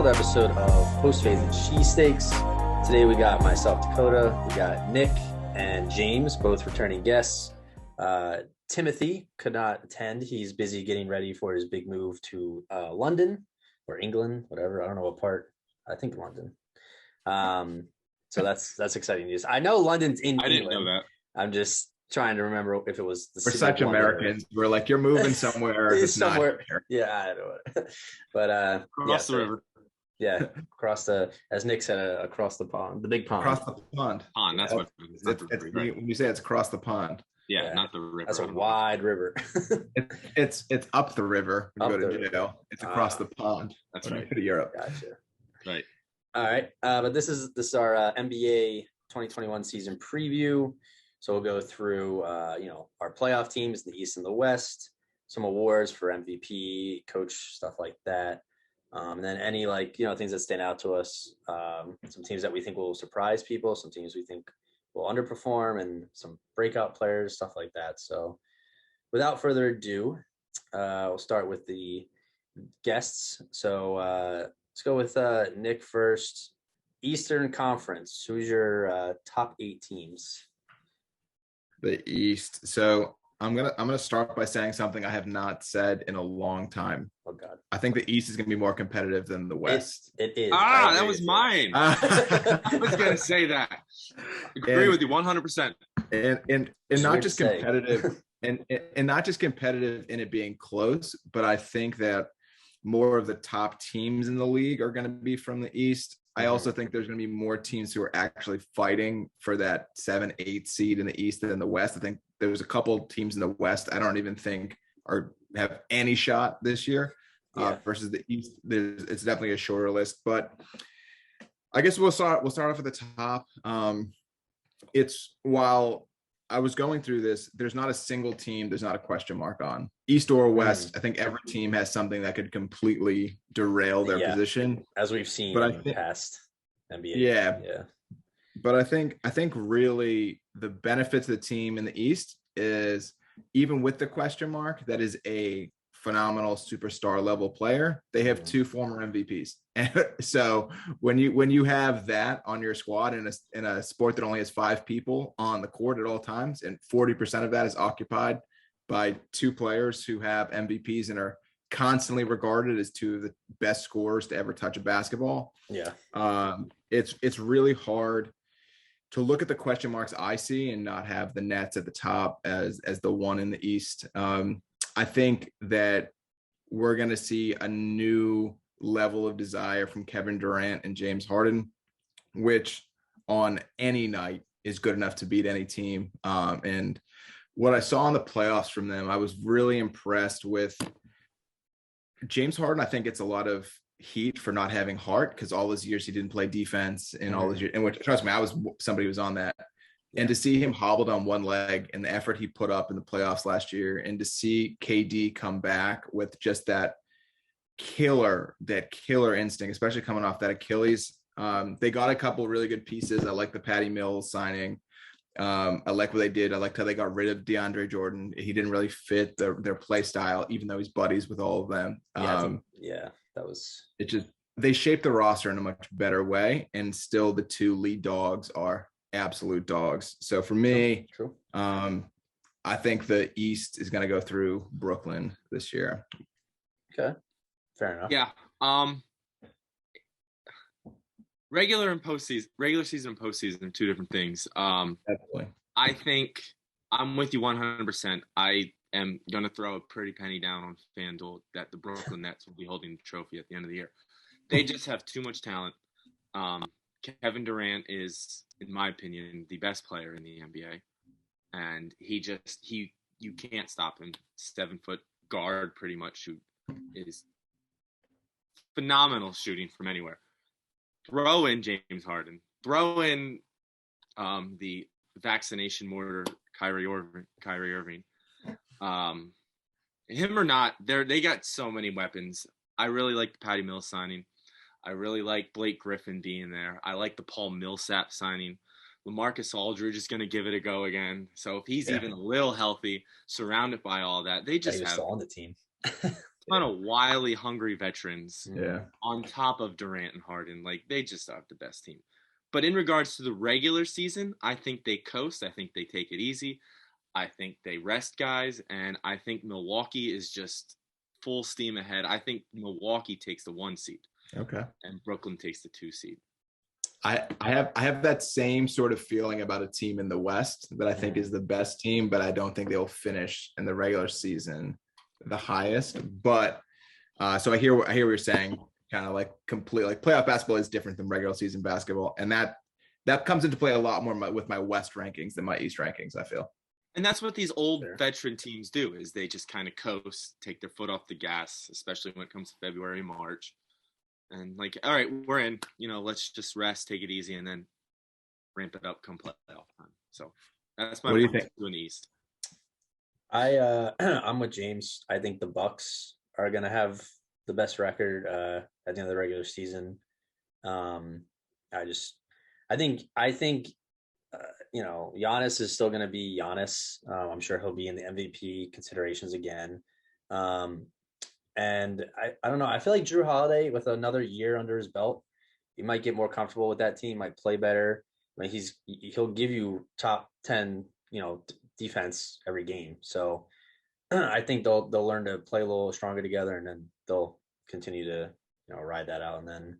another episode of Post Fades and Cheesesteaks. Today we got myself, Dakota, we got Nick and James, both returning guests. Timothy could not attend. He's busy getting ready for his big move to London or England, whatever. I don't know what part. I think London. So that's exciting news. I know London's in England. I didn't know that. I'm just trying to remember if it was the We're such Americans. We're like, you're moving somewhere. It's somewhere. Yeah, I know it. But Across the river. Yeah, across the, as Nick said, across the pond, the big pond. Across the pond. Pond. That's what it's when you say it's across the pond. Yeah, not the river. That's a wide river. It's up the river when you go to jail. It's across the pond. That's right. To Europe. Gotcha. Right. All right. But this is our NBA 2021 season preview. So we'll go through, our playoff teams, the East and the West, some awards for MVP, coach, stuff like that. And then any things that stand out to us, some teams that we think will surprise people, some teams we think will underperform, and some breakout players, stuff like that. So without further ado, we'll start with the guests. So let's go with Nick first. Eastern Conference, who's your top 8 teams? The East. So I'm gonna start by saying something I have not said in a long time. Oh God! I think the East is gonna be more competitive than the West. It is. That was mine. I was gonna say that. Agree with you 100%. And not just competitive, and not just competitive in it being close, but I think that more of the top teams in the league are going to be from the East. I also think there's going to be more teams who are actually fighting for that 7-8 seed in the East than in the West. I think there's a couple teams in the West I don't even think have any shot this year versus the East. It's definitely a shorter list, but I guess we'll start off at the top. It's while I was going through this, there's not a single team there's not a question mark on. East or West, I think every team has something that could completely derail their position. As we've seen in the past NBA. Yeah. But I think really the benefits of the team in the East is, even with the question mark, that is a phenomenal superstar level player. They have 2 former MVPs. And so when you have that on your squad in a sport that only has 5 people on the court at all times, and 40% of that is occupied by 2 players who have MVPs and are constantly regarded as 2 of the best scorers to ever touch a basketball. Yeah. It's really hard to look at the question marks I see and not have the Nets at the top as the one in the East. I think that we're going to see a new level of desire from Kevin Durant and James Harden, which on any night is good enough to beat any team. And what I saw in the playoffs from them, I was really impressed with James Harden. I think it's a lot of heat for not having heart, because all those years he didn't play defense, and all those years, and which, trust me, I was somebody who was on that. And to see him hobbled on one leg and the effort he put up in the playoffs last year, and to see KD come back with just that killer instinct, especially coming off that Achilles. They got a couple really good pieces. I like the Patty Mills signing. I like what they did. I liked how they got rid of DeAndre Jordan. He didn't really fit their play style, even though he's buddies with all of them. That was it. Just they shaped the roster in a much better way, and still the 2 lead dogs are absolute dogs. So for me, true. I think the East is going to go through Brooklyn this year. Okay, fair enough. Yeah. Regular season and postseason are 2 different things. Definitely. I think I'm with you 100%. I am going to throw a pretty penny down on FanDuel that the Brooklyn Nets will be holding the trophy at the end of the year. They just have too much talent. Kevin Durant is, in my opinion, the best player in the NBA. And you can't stop him. 7-foot guard, pretty much, who is phenomenal shooting from anywhere. Throw in James Harden. Throw in the vaccination mortar, Kyrie Irving. Him or not, they got so many weapons. I really like the Patty Mills signing. I really like Blake Griffin being there. I like the Paul Millsap signing. LaMarcus Aldridge is going to give it a go again. So if he's even a little healthy, surrounded by all that, they just have still on the team. ton of wily, hungry veterans. Yeah. On top of Durant and Harden, like they just have the best team. But in regards to the regular season, I think they coast. I think they take it easy. I think they rest guys, and I think Milwaukee is just full steam ahead. I think Milwaukee takes the 1 seed. Okay. And Brooklyn takes the 2 seed. I have that same sort of feeling about a team in the West that I think is the best team, but I don't think they'll finish in the regular season the highest. But so I hear what you're saying, kind of like completely like playoff basketball is different than regular season basketball, and that comes into play a lot more with my West rankings than my East rankings, I feel. And that's what these old veteran teams do, is they just kind of coast, take their foot off the gas, especially when it comes to February, March. And like, all right, we're in, let's just rest, take it easy, and then ramp it up come playoff time. So that's my what do you think in the East. I'm with James. I think the Bucks are going to have the best record at the end of the regular season. I think Giannis is still going to be Giannis. I'm sure he'll be in the MVP considerations again. And I don't know. I feel like Drew Holiday, with another year under his belt, he might get more comfortable with that team, might play better. Like he'll give you top 10, defense every game. So I think they'll learn to play a little stronger together, and then they'll continue to ride that out. And then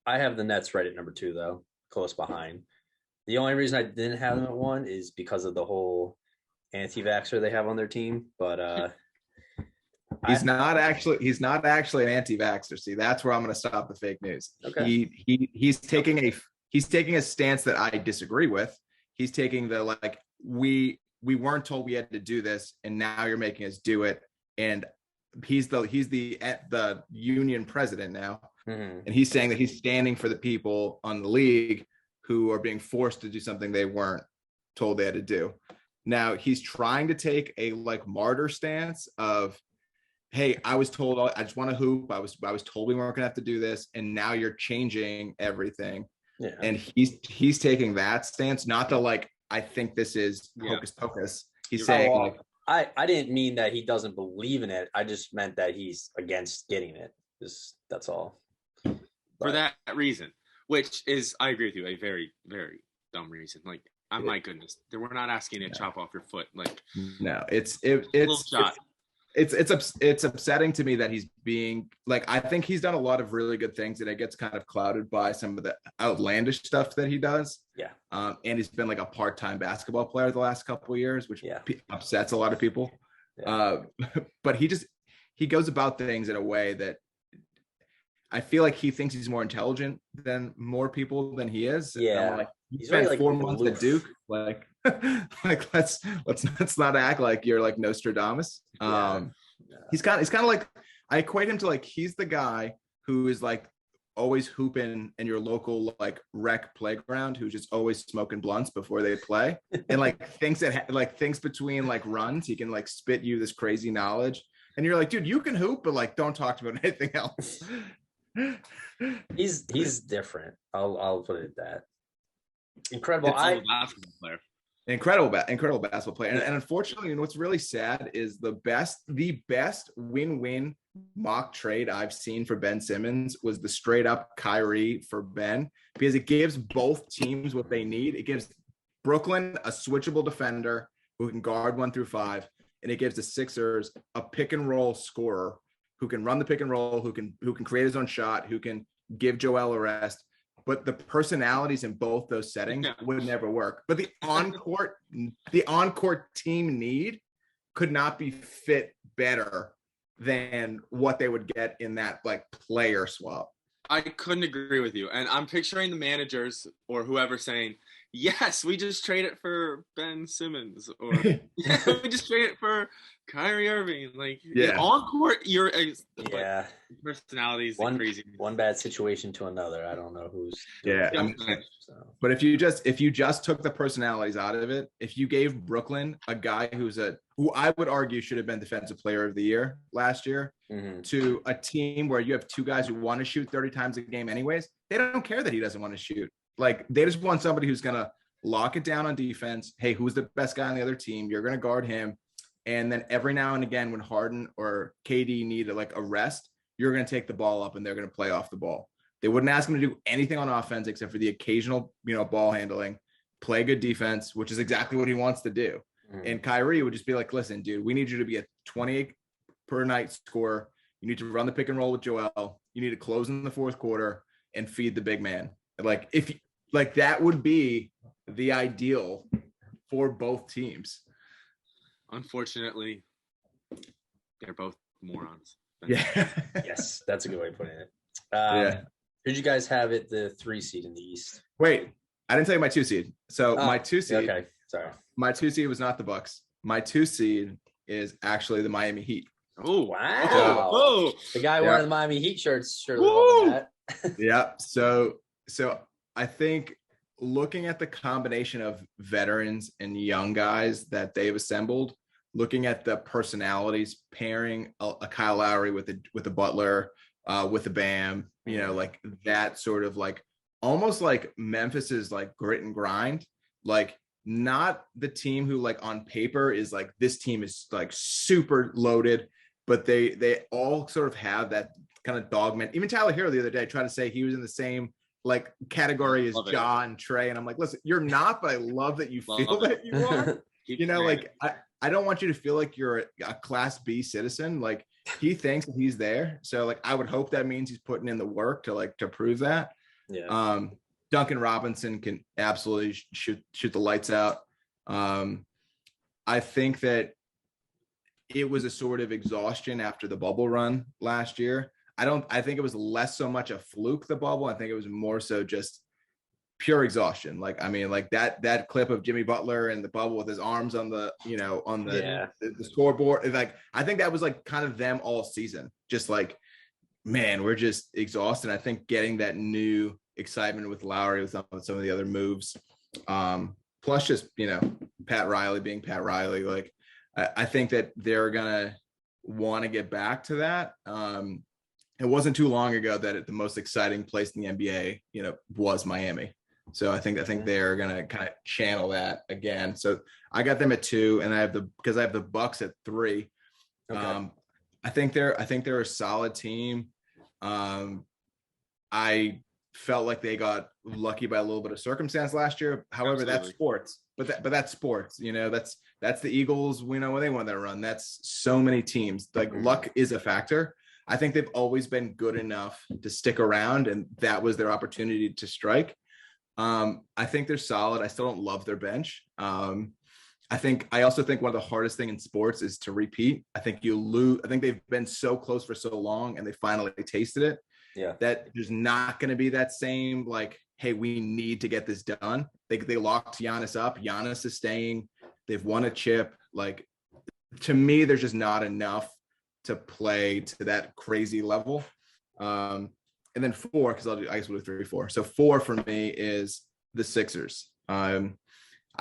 I have the Nets right at number 2, though, close behind. The only reason I didn't have them at 1 is because of the whole anti-vaxxer they have on their team. But he's not actually an anti-vaxxer. See, that's where I'm going to stop the fake news. Okay. He's taking a stance that I disagree with. He's taking the like we weren't told we had to do this, and now you're making us do it. And he's the union president now, and he's saying that he's standing for the people on the league who are being forced to do something they weren't told they had to do. Now he's trying to take a like martyr stance of, hey, I was told I just want to hoop. I was told we weren't gonna have to do this, and now you're changing everything. Yeah. And he's taking that stance, not to like, I think this is hocus pocus. He's saying I didn't mean that he doesn't believe in it. I just meant that he's against getting it. That's all. For that reason, which is, I agree with you, a very, very dumb reason. Like, my goodness, we're not asking you to chop off your foot. Like, no, it's upsetting to me that he's being like, I think he's done a lot of really good things, and it gets kind of clouded by some of the outlandish stuff that he does. Yeah. And he's been like a part-time basketball player the last couple of years, which upsets a lot of people. Yeah. But he goes about things in a way that I feel like he thinks he's more intelligent than more people than he is. Yeah. Like, he spent like 4 months at Duke. Like, let's not act like you're like Nostradamus. He's kind of like, I equate him to like, he's the guy who is like always hooping in your local like rec playground, who's just always smoking blunts before they play, and like thinks between like runs he can like spit you this crazy knowledge, and you're like, dude, you can hoop, but like don't talk about anything else. He's different. I'll put it at that. Incredible basketball player. Incredible basketball player. And unfortunately, what's really sad is the best win-win mock trade I've seen for Ben Simmons was the straight up Kyrie for Ben, because it gives both teams what they need. It gives Brooklyn a switchable defender who can guard 1 through 5, and it gives the Sixers a pick and roll scorer who can run the pick and roll, who can create his own shot, who can give Joel a rest. But the personalities in both those settings would never work. But the on-court team need could not be fit better than what they would get in that like player swap. I couldn't agree with you. And I'm picturing the managers or whoever saying, yes, we just traded for Ben Simmons, or we just traded for Kyrie Irving. Like, on court, you're personalities crazy. One bad situation to another. I don't know who's. But if you just took the personalities out of it, if you gave Brooklyn a guy who I would argue should have been Defensive Player of the Year last year, to a team where you have 2 guys who want to shoot 30 times a game anyways, they don't care that he doesn't want to shoot. Like, they just want somebody who's going to lock it down on defense. Hey, who's the best guy on the other team? You're going to guard him. And then every now and again, when Harden or KD need like a rest, you're going to take the ball up and they're going to play off the ball. They wouldn't ask him to do anything on offense except for the occasional, ball handling, play good defense, which is exactly what he wants to do. And Kyrie would just be like, listen, dude, we need you to be a 28 per night scorer. You need to run the pick and roll with Joel. You need to close in the fourth quarter and feed the big man. Like that would be the ideal for both teams. Unfortunately, they're both morons. Yeah. Yes, that's a good way of putting it. Yeah. Who'd you guys have it the 3 seed in the East? Wait, I didn't tell you my 2 seed. So my 2 seed. Okay, sorry. My 2 seed was not the Bucks. My 2 seed is actually the Miami Heat. Oh wow! Oh, the guy wearing the Miami Heat shirts surely loving that. Yeah. So I think looking at the combination of veterans and young guys that they've assembled, looking at the personalities, pairing a Kyle Lowry with a Butler, with a Bam, like that sort of like almost like Memphis's like grit and grind, like not the team who like on paper is like this team is like super loaded, but they all sort of have that kind of dogman. Even Tyler Hero the other day tried to say he was in the same like category as Ja and Trey, and I'm like, listen, you're not, but I love that you feel that you are. Like I don't want you to feel like you're a Class B citizen. Like he thinks that he's there, so like I would hope that means he's putting in the work to prove that. Yeah. Duncan Robinson can absolutely shoot the lights out. I think that it was a sort of exhaustion after the bubble run last year. I think it was less so much a fluke, the bubble. I think it was more so just pure exhaustion. Like, I mean, like that clip of Jimmy Butler in the bubble with his arms on the scoreboard. Like, I think that was like kind of them all season. Just like, man, we're just exhausted. I think getting that new excitement with Lowry with some of the other moves, plus just, Pat Riley being Pat Riley. Like, I think that they're going to want to get back to that. It wasn't too long ago that the most exciting place in the NBA, was Miami. So I think they're going to kind of channel that again. So I got them at 2, and I have the Bucks at 3. Okay. I think they're a solid team. I felt like they got lucky by a little bit of circumstance last year. However, Absolutely. That's sports. But that's sports. That's the Eagles. We know when they won that run. That's so many teams. Like luck is a factor. I think they've always been good enough to stick around, and that was their opportunity to strike. I think they're solid. I still don't love their bench. I also think one of the hardest thing in sports is to repeat. I think you lose. I think they've been so close for so long, and they finally tasted it. Yeah. That there's not going to be that same like, hey, we need to get this done. They locked Giannis up. Giannis is staying. They've won a chip. Like, to me, there's just not enough to play to that crazy level. And then 4, because I guess we'll do 3, 4. So 4 for me is the Sixers. I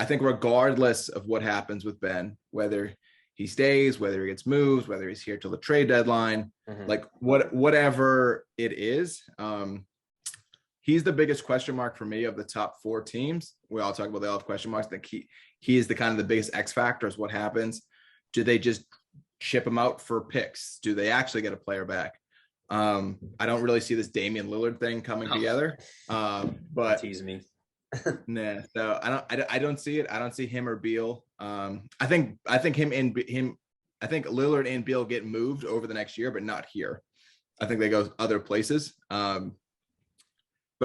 think regardless of what happens with Ben, whether he stays, whether he gets moved, whether he's here till the trade deadline, like whatever it is, he's the biggest question mark for me of the top 4 teams. We all talk about they all have question marks. I think he is the kind of the biggest X factor is what happens. Do they just ship him out for picks? Do they actually get a player back? I don't really see this Damien Lillard thing coming together. But tease me. Nah, so I don't see it. I don't see him or Beal. I think Lillard and Beal get moved over the next year, but not here. I think they go other places. But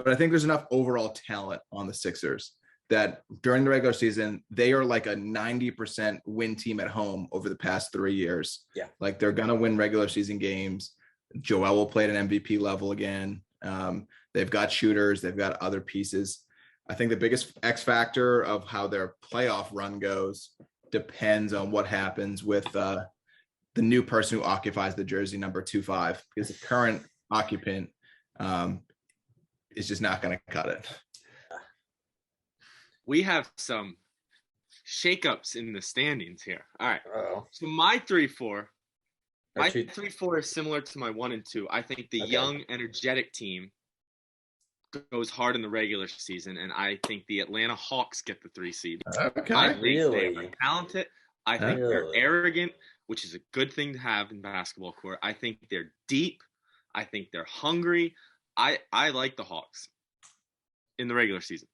I think there's enough overall talent on the Sixers that during the regular season, they are like a 90% win team at home over the past 3 years. Yeah. Like they're going to win regular season games. Joel will play at an MVP level again. They've got shooters. They've got other pieces. I think the biggest X factor of how their playoff run goes depends on what happens with the new person who occupies the jersey number 25, because the current occupant is just not going to cut it. We have some shakeups in the standings here. All right. Uh-oh. So my 3-4. My 3-4 is similar to my 1 and 2. I think the young, energetic team goes hard in the regular season, and I think the Atlanta Hawks get the 3 seed. Okay. I think Really? they are talented. I think they're Really? arrogant, which is a good thing to have in basketball court. I think they're deep. I think they're hungry. I like the Hawks in the regular season.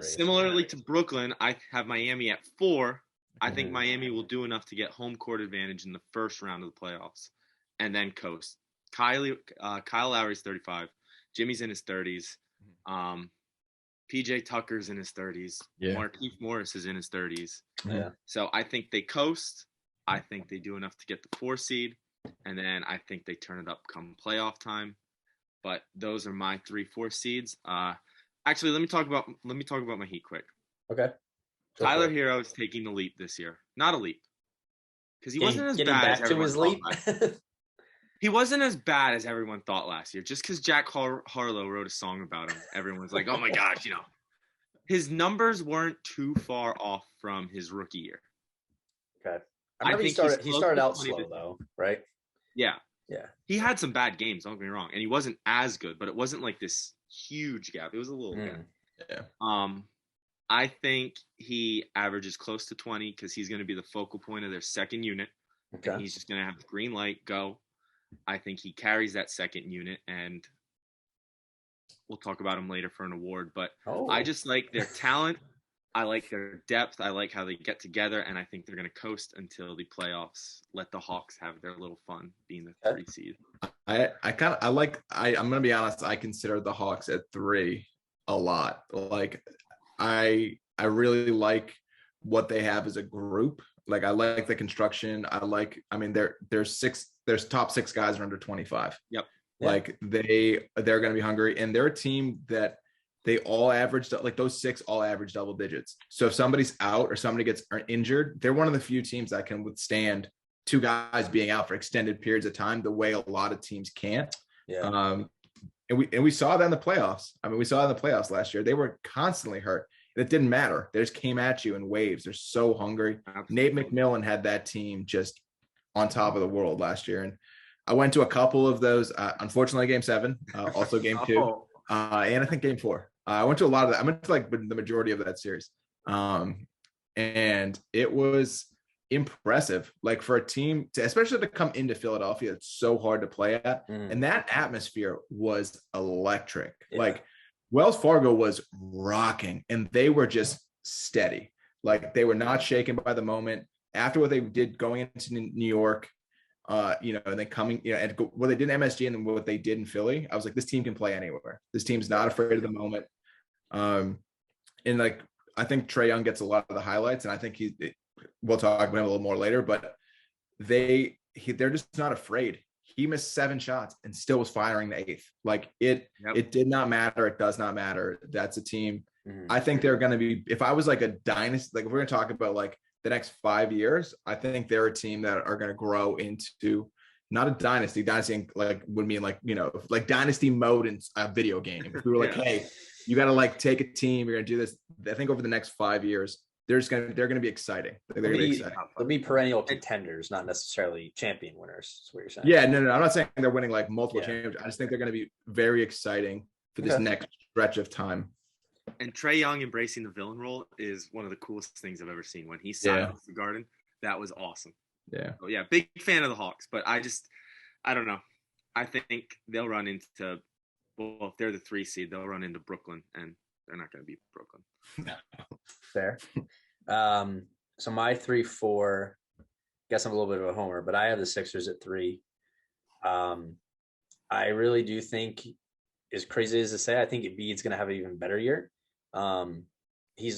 Similarly to Brooklyn, I have Miami at 4. I think Miami will do enough to get home court advantage in the first round of the playoffs and then coast. Kyle Lowry's 35. Jimmy's in his 30s. PJ Tucker's in his 30s. Yeah. Markieff Morris is in his 30s. Yeah. So I think they coast. I think they do enough to get the 4 seed. And then I think they turn it up come playoff time. But those are my 3-4 seeds. Actually, let me talk about my Heat quick. Okay. Tyler Hero is taking the leap this year. Not a leap. Because he wasn't as getting bad back as to everyone his thought. leap. He wasn't as bad as everyone thought last year. Just because Jack Harlow wrote a song about him, everyone's like, oh my gosh, His numbers weren't too far off from his rookie year. Okay. I remember he started out slow though, right? Yeah. Yeah. He had some bad games, don't get me wrong. And he wasn't as good, but it wasn't like this huge gap. It was a little gap. Yeah. I think he averages close to 20 because he's going to be the focal point of their second unit. Okay. And he's just going to have the green light go. I think he carries that second unit, and we'll talk about him later for an award. But I just like their talent. I like their depth. I like how they get together, and I think they're going to coast until the playoffs. Let the Hawks have their little fun being the 3 seed. I'm going to be honest. I consider the Hawks at 3 a lot. Like I really like what they have as a group. Like I like the construction. There's top 6 guys are under 25. Yep. Like they're going to be hungry, and they're a team that they all averaged, like those 6 all average double digits. So if somebody's out or somebody gets injured, they're one of the few teams that can withstand 2 guys being out for extended periods of time the way a lot of teams can't. Yeah. And we saw that in the playoffs. We saw it in the playoffs last year. They were constantly hurt. It didn't matter. They just came at you in waves. They're so hungry. Absolutely. Nate McMillan had that team just on top of the world last year. And I went to a couple of those, unfortunately, game 7, also game 2, and I think game 4. I went to a lot of that. I went to like the majority of that series. And it was impressive, like for a team especially to come into Philadelphia. It's so hard to play at. And that atmosphere was electric. Yeah. Like Wells Fargo was rocking, and they were just steady. Like they were not shaken by the moment after what they did going into New York, and then coming, and what they did in MSG and then what they did in Philly. I was like, this team can play anywhere. This team's not afraid of the moment. And like, I think Trae Young gets a lot of the highlights, and I think we'll talk about him a little more later, but they're just not afraid. He missed 7 shots and still was firing the 8th. Like it did not matter. It does not matter. That's a team. I think they're going to be, if I was like a dynasty, like if we're going to talk about like the next 5 years, I think they're a team that are going to grow into not a dynasty like would mean like, like dynasty mode in a video game. If we were like, hey, you got to like take a team, you're going to do this. I think over the next 5 years, they're going to be exciting. They'll be perennial contenders, not necessarily champion winners. That's what you're saying. Yeah, no. I'm not saying they're winning like multiple championships. I just think they're going to be very exciting for this next stretch of time. And Trae Young embracing the villain role is one of the coolest things I've ever seen. When he signed off the Garden, that was awesome. Yeah. So, big fan of the Hawks, but I don't know. I think they'll run into, if they're the 3 seed, they'll run into Brooklyn, and they're not going to beat Brooklyn. Fair. So my 3-4, guess I'm a little bit of a homer, but I have the Sixers at 3. I really do think, as crazy as to say, I think Embiid's going to have an even better year. He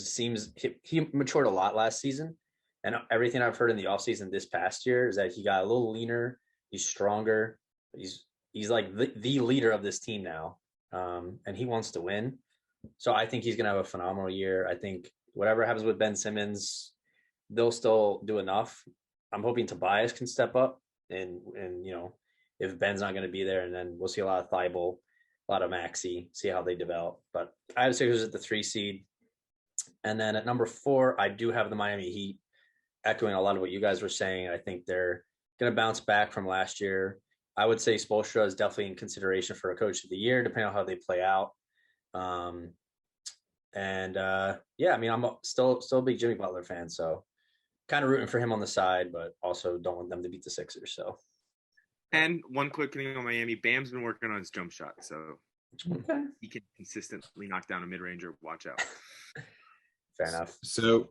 matured a lot last season, and everything I've heard in the offseason this past year is that he got a little leaner. He's stronger. He's like the leader of this team now, and he wants to win. So I think he's going to have a phenomenal year. I think whatever happens with Ben Simmons, they'll still do enough. I'm hoping Tobias can step up, and if Ben's not going to be there, and then we'll see a lot of Thibault, a lot of Maxey, see how they develop. But I have Sixers at the 3 seed. And then at number 4, I do have the Miami Heat, echoing a lot of what you guys were saying. I think they're going to bounce back from last year. I would say Spoelstra is definitely in consideration for a coach of the year, depending on how they play out. I'm still a big Jimmy Butler fan. So kind of rooting for him on the side, but also don't want them to beat the Sixers. So. And one quick thing on Miami, Bam's been working on his jump shot, so Okay. he can consistently knock down a mid-ranger. Watch out. Fair enough. So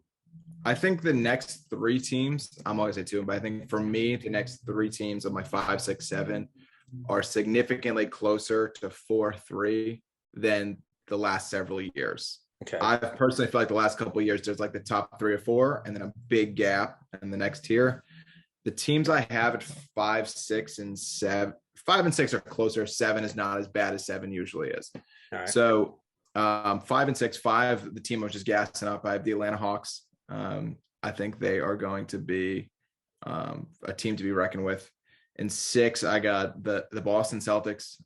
I think the next three teams, I'm always at two, but I think for me, the next three teams of my 5, 6, 7 are significantly closer to 4-3 than the last several years. Okay. I personally feel like the last couple of years, there's like the top 3 or 4, and then a big gap in the next tier. The teams I have at 5, 6, and 7, 5 and 6 are closer. 7 is not as bad as 7 usually is. All right. So 5 and 6, 5, the team I was just gassing up. I have the Atlanta Hawks. I think they are going to be a team to be reckoned with. And 6, I got the Boston Celtics.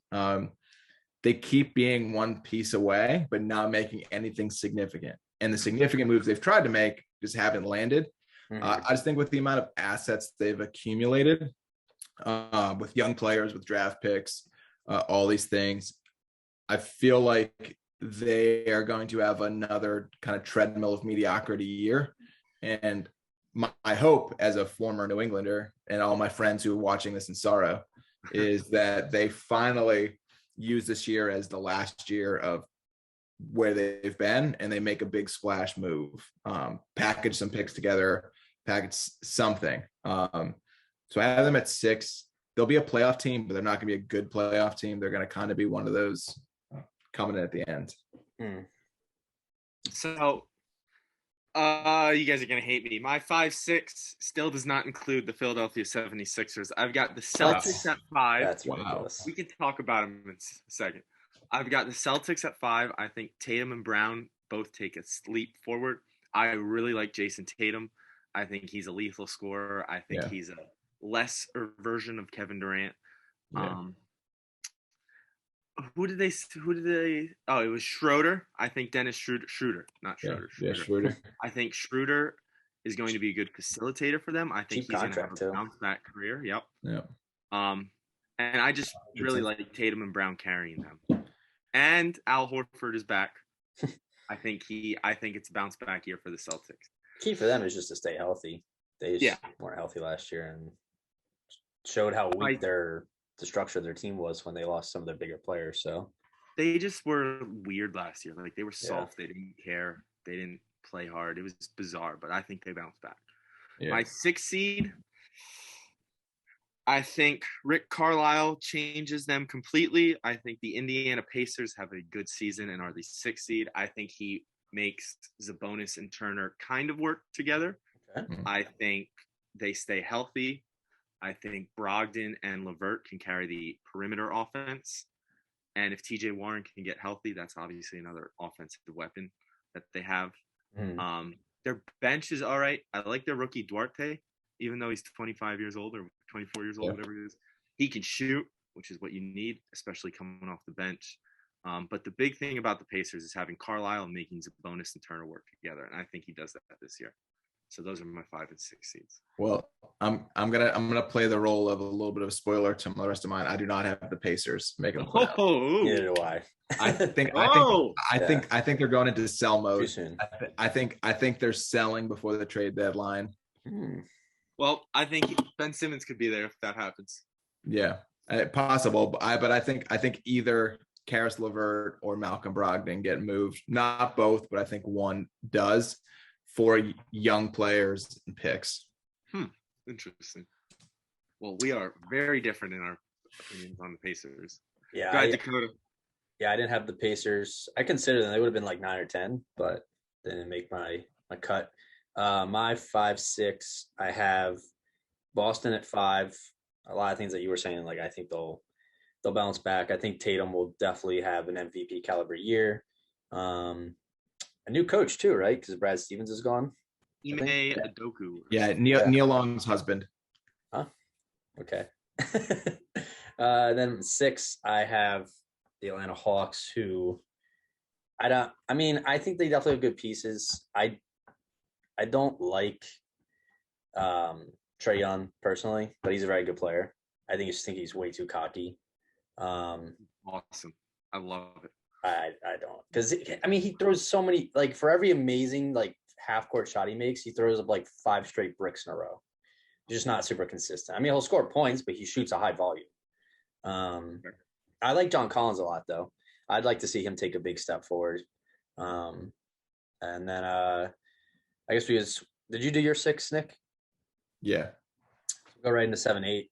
They keep being one piece away, but not making anything significant. And the significant moves they've tried to make just haven't landed. Mm-hmm. I just think with the amount of assets they've accumulated with young players, with draft picks, all these things, I feel like they are going to have another kind of treadmill of mediocrity year. And my hope as a former New Englander and all my friends who are watching this in sorrow is that they finally use this year as the last year of where they've been and they make a big splash move, package some picks together, package something. So I have them at 6. They'll be a playoff team, but they're not going to be a good playoff team. They're going to kind of be one of those coming in at the end. So you guys are going to hate me. My 5, 6 still does not include the Philadelphia 76ers. I've got the Celtics at 5. That's ridiculous. We can talk about them in a second. I've got the Celtics at 5. I think Tatum and Brown both take a leap forward. I really like Jason Tatum. I think he's a lethal scorer. I think he's a lesser version of Kevin Durant. Yeah. Who did they? Oh, it was Schroeder. I think Dennis Schroeder, not Schroeder. Yeah, Schroeder. I think Schroeder is going to be a good facilitator for them. I think Cheap he's going to have contract, a too. bounce back career. Yep. Yeah. And I just really like Tatum and Brown carrying them. And Al Horford is back. I think it's a bounce back year for the Celtics. Key for them is just to stay healthy. They just weren't healthy last year and showed how weak the structure of their team was when they lost some of their bigger players. So they just were weird last year. Like they were soft. They didn't care. They didn't play hard. It was bizarre, but I think they bounced back. Yeah. My 6 seed, I think Rick Carlisle changes them completely. I think the Indiana Pacers have a good season and are the 6 seed. I think he makes Sabonis and Turner kind of work together. Okay. I think they stay healthy. I think Brogdon and LeVert can carry the perimeter offense. And if TJ Warren can get healthy, that's obviously another offensive weapon that they have. Their bench is all right. I like their rookie Duarte, even though he's 25 years old or 24 years old, whatever it is. He can shoot, which is what you need, especially coming off the bench. But the big thing about the Pacers is having Carlisle and making Sabonis and Turner work together. And I think he does that this year. So those are my 5 and 6 seeds. Well, I'm gonna play the role of a little bit of a spoiler to the rest of mine. I do not have the Pacers making the playoffs. Neither do I. I think they're going into sell mode. Too soon. I think they're selling before the trade deadline. Well, I think Ben Simmons could be there if that happens. Yeah, possible. But I think either Karis LeVert or Malcolm Brogdon get moved. Not both, but I think one does. For young players and picks. Interesting. Well, we are very different in our opinions on the Pacers. Yeah. Go ahead, Dakota. Yeah, I didn't have the Pacers. I considered them. They would have been like 9 or 10, but they didn't make my cut. My 5, 6, I have Boston at 5. A lot of things that you were saying, like I think they'll bounce back. I think Tatum will definitely have an MVP caliber year. A new coach too, right? Because Brad Stevens is gone. Ime Udoka. Yeah, Neil Long's husband. Huh? Okay. Then 6, I have the Atlanta Hawks, who I think they definitely have good pieces. I don't like Trae Young personally, but he's a very good player. I just think he's way too cocky. Awesome. I love it. I don't, because he throws so many, like for every amazing like half-court shot he makes, he throws up like 5 straight bricks in a row. He's just not super consistent. I mean, he'll score points, but he shoots a high volume. I like John Collins a lot, though. I'd like to see him take a big step forward. And then I guess did you do your 6, Nick? Yeah. Go right into 7, 8.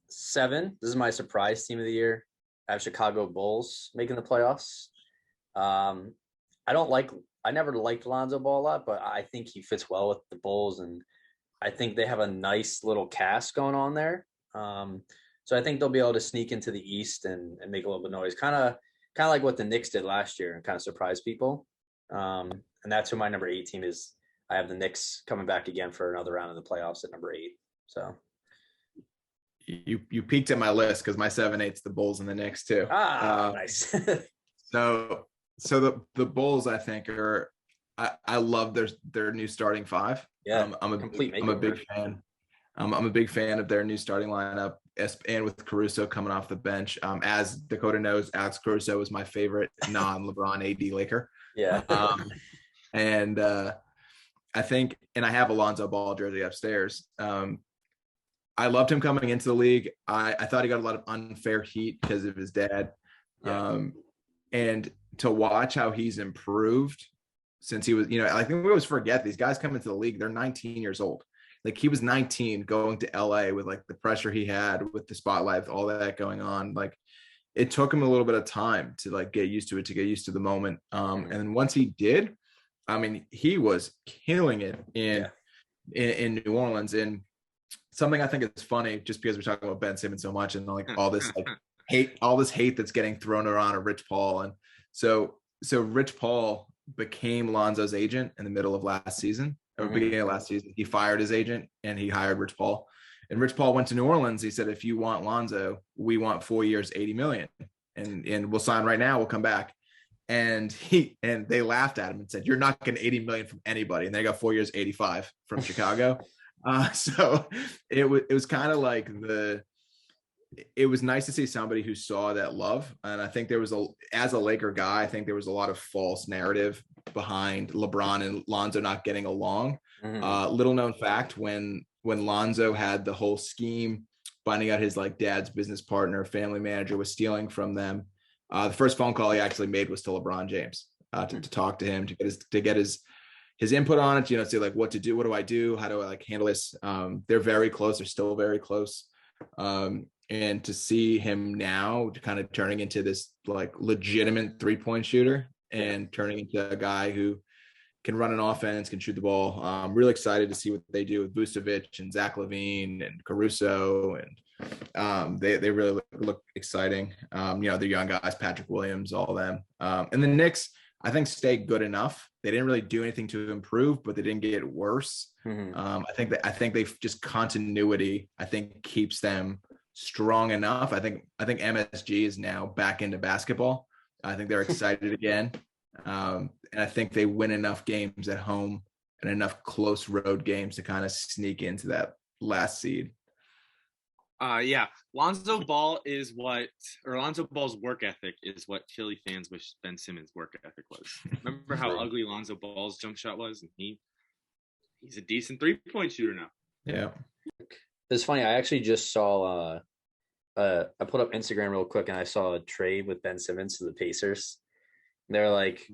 7, this is my surprise team of the year. I have Chicago Bulls making the playoffs. I never liked Lonzo Ball a lot, but I think he fits well with the Bulls, and I think they have a nice little cast going on there. So I think they'll be able to sneak into the East and make a little bit of noise, kind of like what the Knicks did last year and kind of surprise people. And that's who my number 8 team is. I have the Knicks coming back again for another round of the playoffs at number 8. So you peaked at my list because my 7, 8's the Bulls and the Knicks too. Nice. So the Bulls, I think, are I love their new starting 5. Yeah, I'm a big fan. I'm a big fan of their new starting lineup, and with Caruso coming off the bench. As Dakota knows, Alex Caruso is my favorite non-LeBron AD Laker. Yeah. And I think, and I have a Lonzo Ball jersey upstairs. I loved him coming into the league. I thought he got a lot of unfair heat because of his dad. Yeah. And to watch how he's improved since he was, I think we always forget these guys come into the league, they're 19 years old. Like he was 19 going to LA with like the pressure he had with the spotlight, all that going on. Like it took him a little bit of time to like get used to it, to get used to the moment. And then once he did, I mean, he was killing it in New Orleans. And something I think is funny, just because we're talking about Ben Simmons so much and like all this like hate that's getting thrown around of Rich Paul. And so Rich Paul became Lonzo's agent in the middle of last season, or beginning of last season. He fired his agent and he hired Rich Paul. And Rich Paul went to New Orleans. He said, if you want Lonzo, we want 4 years, $80 million, and we'll sign right now. We'll come back. And they laughed at him and said, you're not getting $80 million from anybody. And they got 4 years, 85 from Chicago. So it was kind of like it was nice to see somebody who saw that love. And I think as a Laker guy, I think there was a lot of false narrative behind LeBron and Lonzo not getting along. Little known fact, when Lonzo had the whole scheme, finding out his like dad's business partner, family manager was stealing from them, the first phone call he actually made was to LeBron James to talk to him, to get his input on it, say like what to do, what do I do, how do I like handle this. They're very close, they're still very close. And to see him now kind of turning into this like legitimate 3-point shooter and turning into a guy who can run an offense, can shoot the ball. I'm really excited to see what they do with Vucevic and Zach LaVine and Caruso. And they really look exciting. They're young guys, Patrick Williams, all of them. And the Knicks, I think, stay good enough. They didn't really do anything to improve, but they didn't get worse. I think they've just continuity, I think, keeps them strong enough. I think MSG is now back into basketball. I think they're excited again. And I think they win enough games at home and enough close road games to kind of sneak into that last seed. Lonzo Ball's work ethic is what Philly fans wish Ben Simmons' work ethic was. Remember how ugly Lonzo Ball's jump shot was? And he's a decent 3-point shooter now. Yeah. It's funny. I actually just saw I put up Instagram real quick and I saw a trade with Ben Simmons to the Pacers. They're like,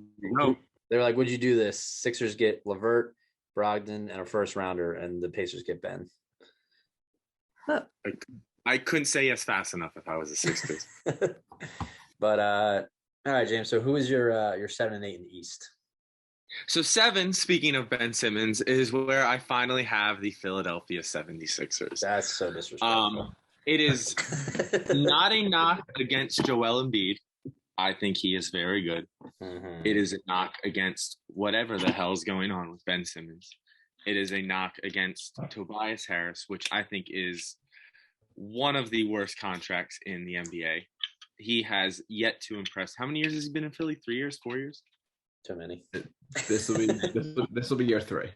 would you do this? Sixers get LeVert, Brogdon, and a first rounder, and the Pacers get Ben. Huh. I couldn't say yes fast enough if I was a Sixers. But all right, James. So who is your 7 and 8 in the East? So 7, speaking of Ben Simmons, is where I finally have the Philadelphia 76ers. That's so disrespectful. It is not a knock against Joel Embiid. I think he is very good. It is a knock against whatever the hell's going on with Ben Simmons. It is a knock against Tobias Harris, which I think is one of the worst contracts in the NBA. He has yet to impress. How many years has he been in Philly? 3 years? 4 years? Too many. This will be year 3.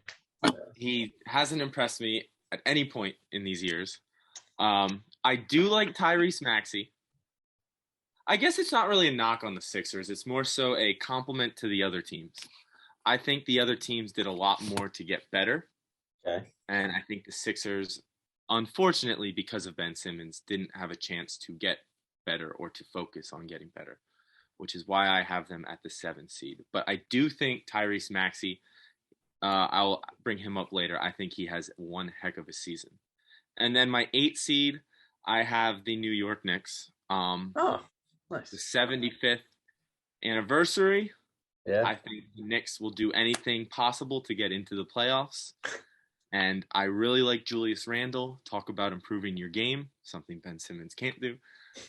He hasn't impressed me at any point in these years. I do like Tyrese Maxey. I guess it's not really a knock on the Sixers. It's more so a compliment to the other teams. I think the other teams did a lot more to get better. Okay. And I think the Sixers, unfortunately, because of Ben Simmons, didn't have a chance to get better or to focus on getting better, which is why I have them at the 7th seed. But I do think Tyrese Maxey, I'll bring him up later. I think he has one heck of a season. And then my 8th seed, I have the New York Knicks. Oh, nice. The 75th anniversary. Yeah. I think the Knicks will do anything possible to get into the playoffs. And I really like Julius Randle. Talk about improving your game, something Ben Simmons can't do.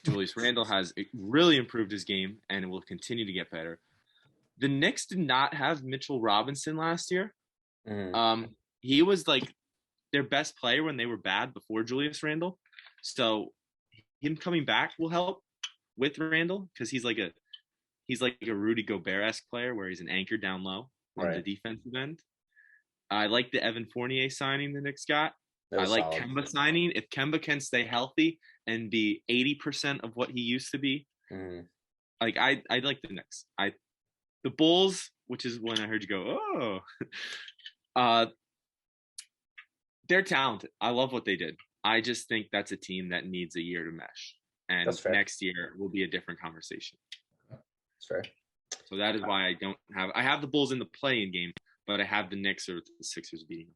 Julius Randle has really improved his game and will continue to get better. The Knicks did not have Mitchell Robinson last year. He was like their best player when they were bad before Julius Randle. So him coming back will help with Randle because he's like a Rudy Gobert-esque player where he's an anchor down low on the defensive end. I like the Evan Fournier signing the Knicks got. I like solid. Kemba signing. If Kemba can stay healthy and be 80% of what he used to be, like I like the Knicks. The Bulls, which is when I heard you go, they're talented. I love what they did. I just think that's a team that needs a year to mesh. And next year will be a different conversation. That's fair. So that is why I have the Bulls in the play-in game, but I have the Knicks or the Sixers beating them.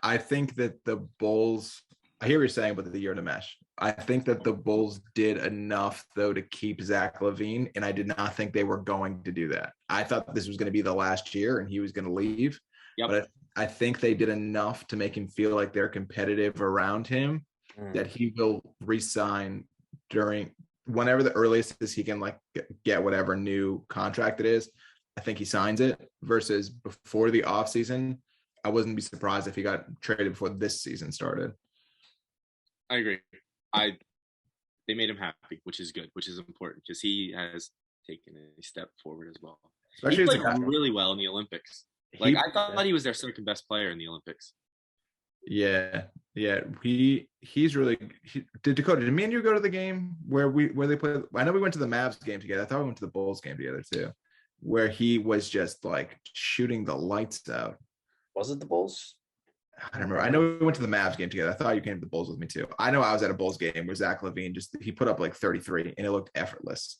I think that the Bulls, I hear what you're saying about the year to mesh. I think that the Bulls did enough, though, to keep Zach LaVine, and I did not think they were going to do that. I thought this was going to be the last year and he was going to leave. Yep. But I think they did enough to make him feel like they're competitive around him that he will re-sign during whenever the earliest is he can like get whatever new contract it is. I think he signs it versus before the offseason. I wouldn't be surprised if he got traded before this season started. I agree. They made him happy, which is good, which is important because he has taken a step forward as well. Especially he played really well in the Olympics. I thought he was their second best player in the Olympics. Yeah. He's really. Did Dakota? Did me and you go to the game where they played? I know we went to the Mavs game together. I thought we went to the Bulls game together too, where he was just like shooting the lights out. Was it the Bulls? I don't remember. I know we went to the Mavs game together. I thought you came to the Bulls with me too. I know I was at a Bulls game where Zach LaVine he put up like 33 and it looked effortless.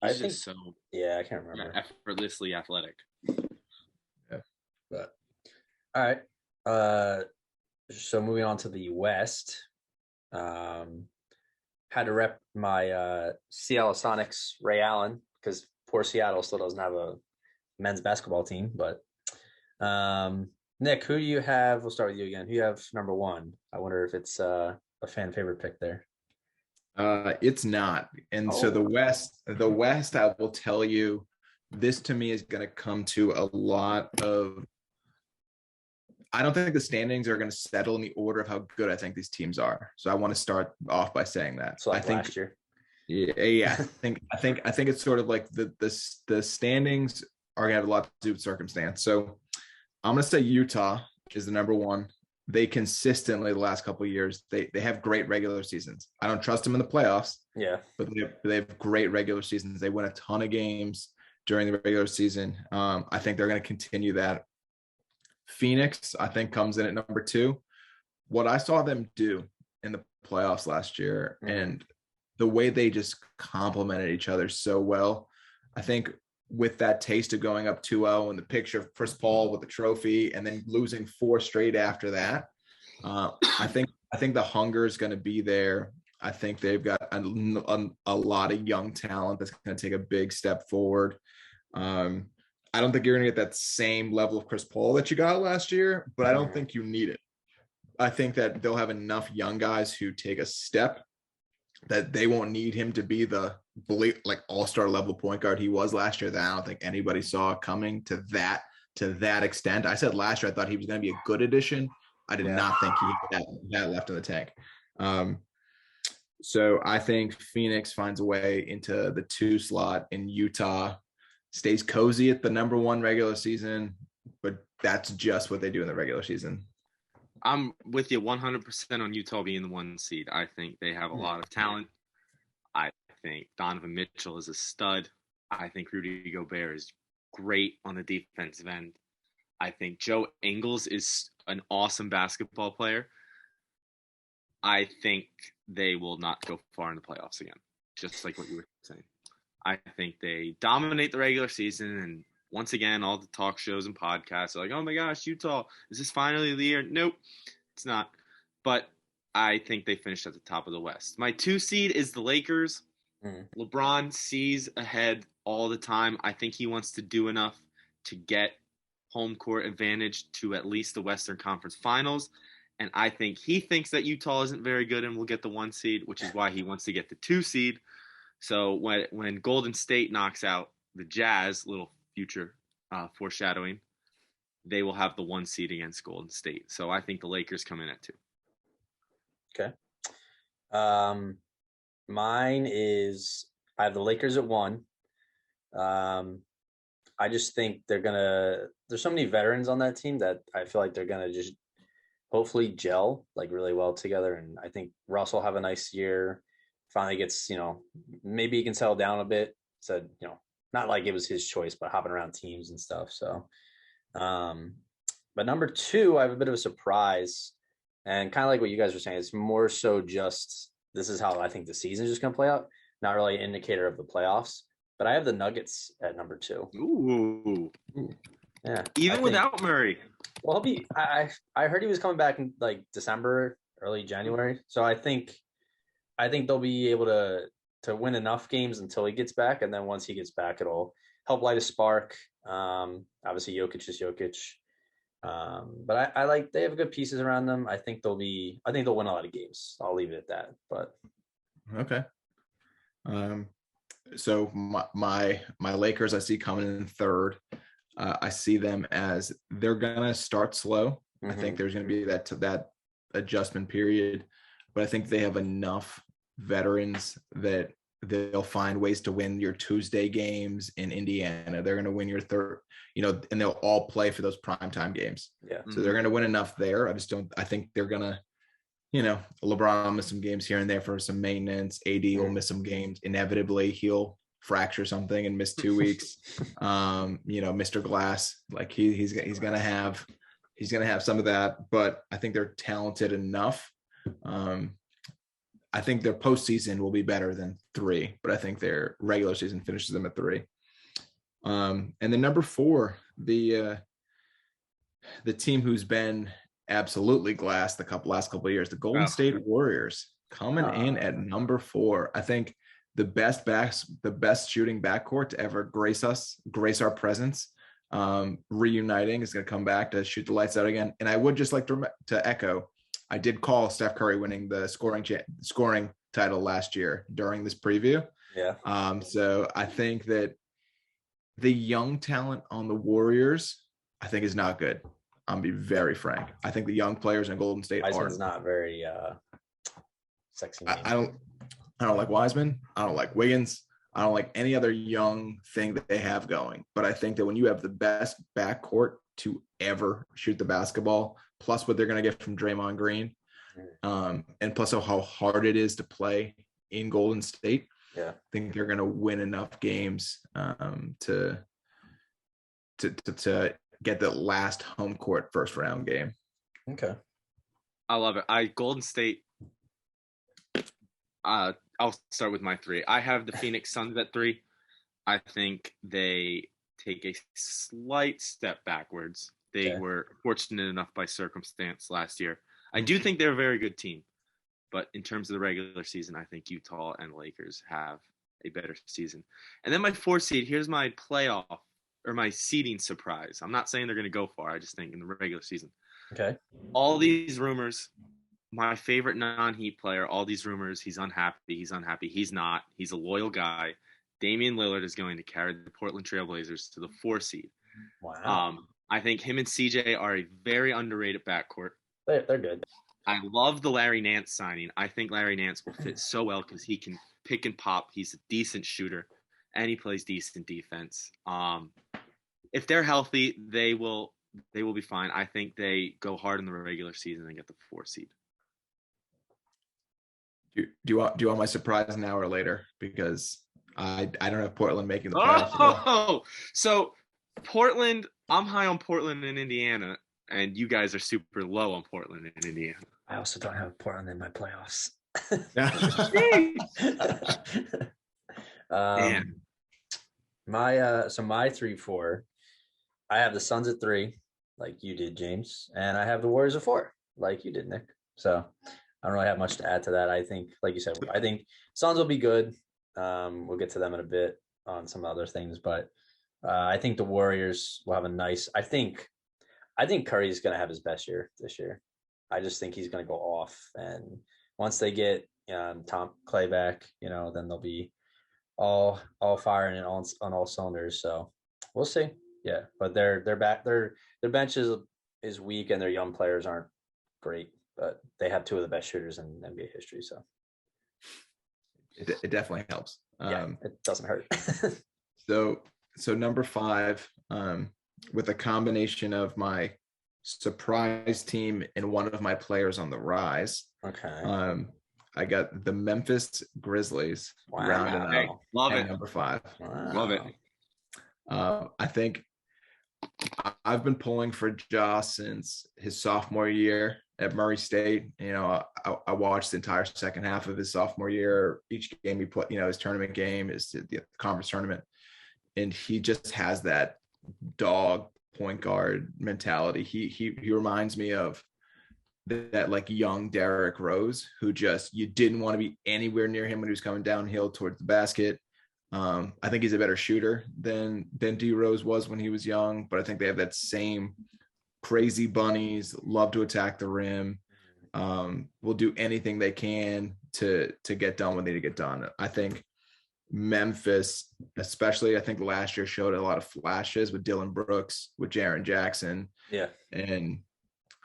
I think so. Yeah, I can't remember. Yeah, effortlessly athletic. Yeah. But all right. So moving on to the West. Had to rep my Seattle Sonics Ray Allen because poor Seattle still doesn't have a men's basketball team. But Nick, who do you have? We'll start with you again. Who do you have number one? I wonder if it's a fan favorite pick there. It's not. And so the West, I will tell you, this to me is going to come to a lot of, I don't think the standings are going to settle in the order of how good I think these teams are. So I want to start off by saying that. So I think last year. Yeah. I think it's sort of like the standings are going to have a lot to do with circumstance. So I'm going to say Utah is the number one. They consistently the last couple of years, they have great regular seasons. I don't trust them in the playoffs. Yeah. But they have great regular seasons. They win a ton of games during the regular season. I think they're going to continue that. Phoenix, I think, comes in at number two. What I saw them do in the playoffs last year and the way they just complemented each other so well, I think with that taste of going up 2-0 and the picture of Chris Paul with the trophy and then losing 4 straight after that, I think the hunger is going to be there. I think they've got a lot of young talent that's going to take a big step forward. I don't think you're going to get that same level of Chris Paul that you got last year, but I don't think you need it. I think that they'll have enough young guys who take a step that they won't need him to be the like all-star level point guard he was last year that I don't think anybody saw coming to that extent. I said last year I thought he was going to be a good addition. I did not think he had that left in the tank. So I think Phoenix finds a way into the 2 slot in Utah, stays cozy at the number 1 regular season, but that's just what they do in the regular season. I'm with you 100% on Utah being the 1 seed. I think they have a lot of talent. I think Donovan Mitchell is a stud. I think Rudy Gobert is great on the defensive end. I think Joe Ingles is an awesome basketball player. I think they will not go far in the playoffs again, just like what you were saying. I think they dominate the regular season, and once again, all the talk shows and podcasts are like, oh my gosh, Utah, is this finally the year? Nope, it's not. But I think they finished at the top of the West. My 2 seed is the Lakers. LeBron sees ahead all the time. I think he wants to do enough to get home court advantage to at least the Western Conference Finals. And I think he thinks that Utah isn't very good and will get the 1 seed, which is why he wants to get the 2 seed. So when Golden State knocks out the Jazz, little future foreshadowing, they will have the 1 seed against Golden State. So I think the Lakers come in at 2. Okay. Mine is I have the Lakers at 1. I just think there's so many veterans on that team that I feel like they're going to just hopefully gel like really well together. And I think Russ will have a nice year. Finally gets, maybe he can settle down a bit. Said, not like it was his choice, but hopping around teams and stuff. So, but number 2, I have a bit of a surprise, and kind of like what you guys were saying, it's more so just, this is how I think the season is just going to play out. Not really an indicator of the playoffs, but I have the Nuggets at number 2. Ooh. Yeah. Even without Murray. Well, I heard he was coming back in like December, early January. So I think they'll be able to win enough games until he gets back, and then once he gets back, it'll help light a spark. Obviously, Jokic is Jokic, but I like they have good pieces around them. I think they'll win a lot of games. I'll leave it at that. But okay. So my Lakers I see coming in 3rd. I see them as they're gonna start slow. I think there's gonna be that adjustment period, but I think they have enough veterans that they'll find ways to win your Tuesday games in Indiana. They're going to win your third, and they'll all play for those primetime games. Yeah. So they're going to win enough there. I think they're going to, LeBron will miss some games here and there for some maintenance. AD will miss some games. Inevitably, he'll fracture something and miss 2 weeks. Mr. Glass, like he's going to have some of that, but I think they're talented enough. I think their postseason will be better than 3, but I think their regular season finishes them at 3. And then number 4, the team who's been absolutely glassed the last couple of years, the Golden State Warriors, coming in at number 4. I think the best shooting backcourt to ever grace our presence, reuniting, is going to come back to shoot the lights out again. And I would just like to echo, I did call Steph Curry winning the scoring title last year during this preview. Yeah. So I think that the young talent on the Warriors, I think, is not good. I'll be very frank. I think the young players in Golden State Wiseman's not very sexy. I don't like Wiseman. I don't like Wiggins. I don't like any other young thing that they have going. But I think that when you have the best backcourt to ever shoot the basketball, plus what they're going to get from Draymond Green, and plus how hard it is to play in Golden State, I think they're going to win enough games to get the last home court first round game. Okay. I love it. Golden State, I'll start with my 3. I have the Phoenix Suns at 3. I think they take a slight step backwards. They were fortunate enough by circumstance last year. I do think they're a very good team, but in terms of the regular season, I think Utah and Lakers have a better season. And then my 4 seed, here's my playoff or my seeding surprise. I'm not saying they're going to go far. I just think in the regular season. Okay. All these rumors, my favorite non-Heat player, all these rumors, he's unhappy. He's not. He's a loyal guy. Damien Lillard is going to carry the Portland Trailblazers to the 4 seed. Wow. I think him and CJ are a very underrated backcourt. They're good. I love the Larry Nance signing. I think Larry Nance will fit so well because he can pick and pop. He's a decent shooter, and he plays decent defense. If they're healthy, they will be fine. I think they go hard in the regular season and get the 4 seed. Do you want my surprise now or later? Because I don't have Portland making the playoffs. Oh, so Portland, I'm high on Portland and Indiana, and you guys are super low on Portland and Indiana. I also don't have Portland in my playoffs. Man. My 3-4, I have the Suns at 3, like you did, James, and I have the Warriors at 4, like you did, Nick. So I don't really have much to add to that. I think, like you said, I think Suns will be good. We'll get to them in a bit on some other things, but I think the Warriors will have a nice. I think Curry's going to have his best year this year. I just think he's going to go off, and once they get Tom Clay back, then they'll be all firing and on all cylinders. So we'll see. Yeah, but they're back. Their bench is weak, and their young players aren't great, but they have 2 of the best shooters in NBA history. So it definitely helps. Yeah, it doesn't hurt. So number 5, with a combination of my surprise team and one of my players on the rise. Okay. I got the Memphis Grizzlies rounding out. Love it. Number 5. Wow. Love it. I think I've been pulling for Ja since his sophomore year at Murray State. I watched the entire second half of his sophomore year. Each game he put, his tournament game, the conference tournament. And he just has that dog point guard mentality. He reminds me of that like young Derrick Rose, who just, you didn't want to be anywhere near him when he was coming downhill towards the basket. I think he's a better shooter than D Rose was when he was young, but I think they have that same crazy bunnies, love to attack the rim, will do anything they can to get done what they need to get done. I think Memphis, especially, I think last year showed a lot of flashes with Dylan Brooks, with Jaren Jackson. Yeah. And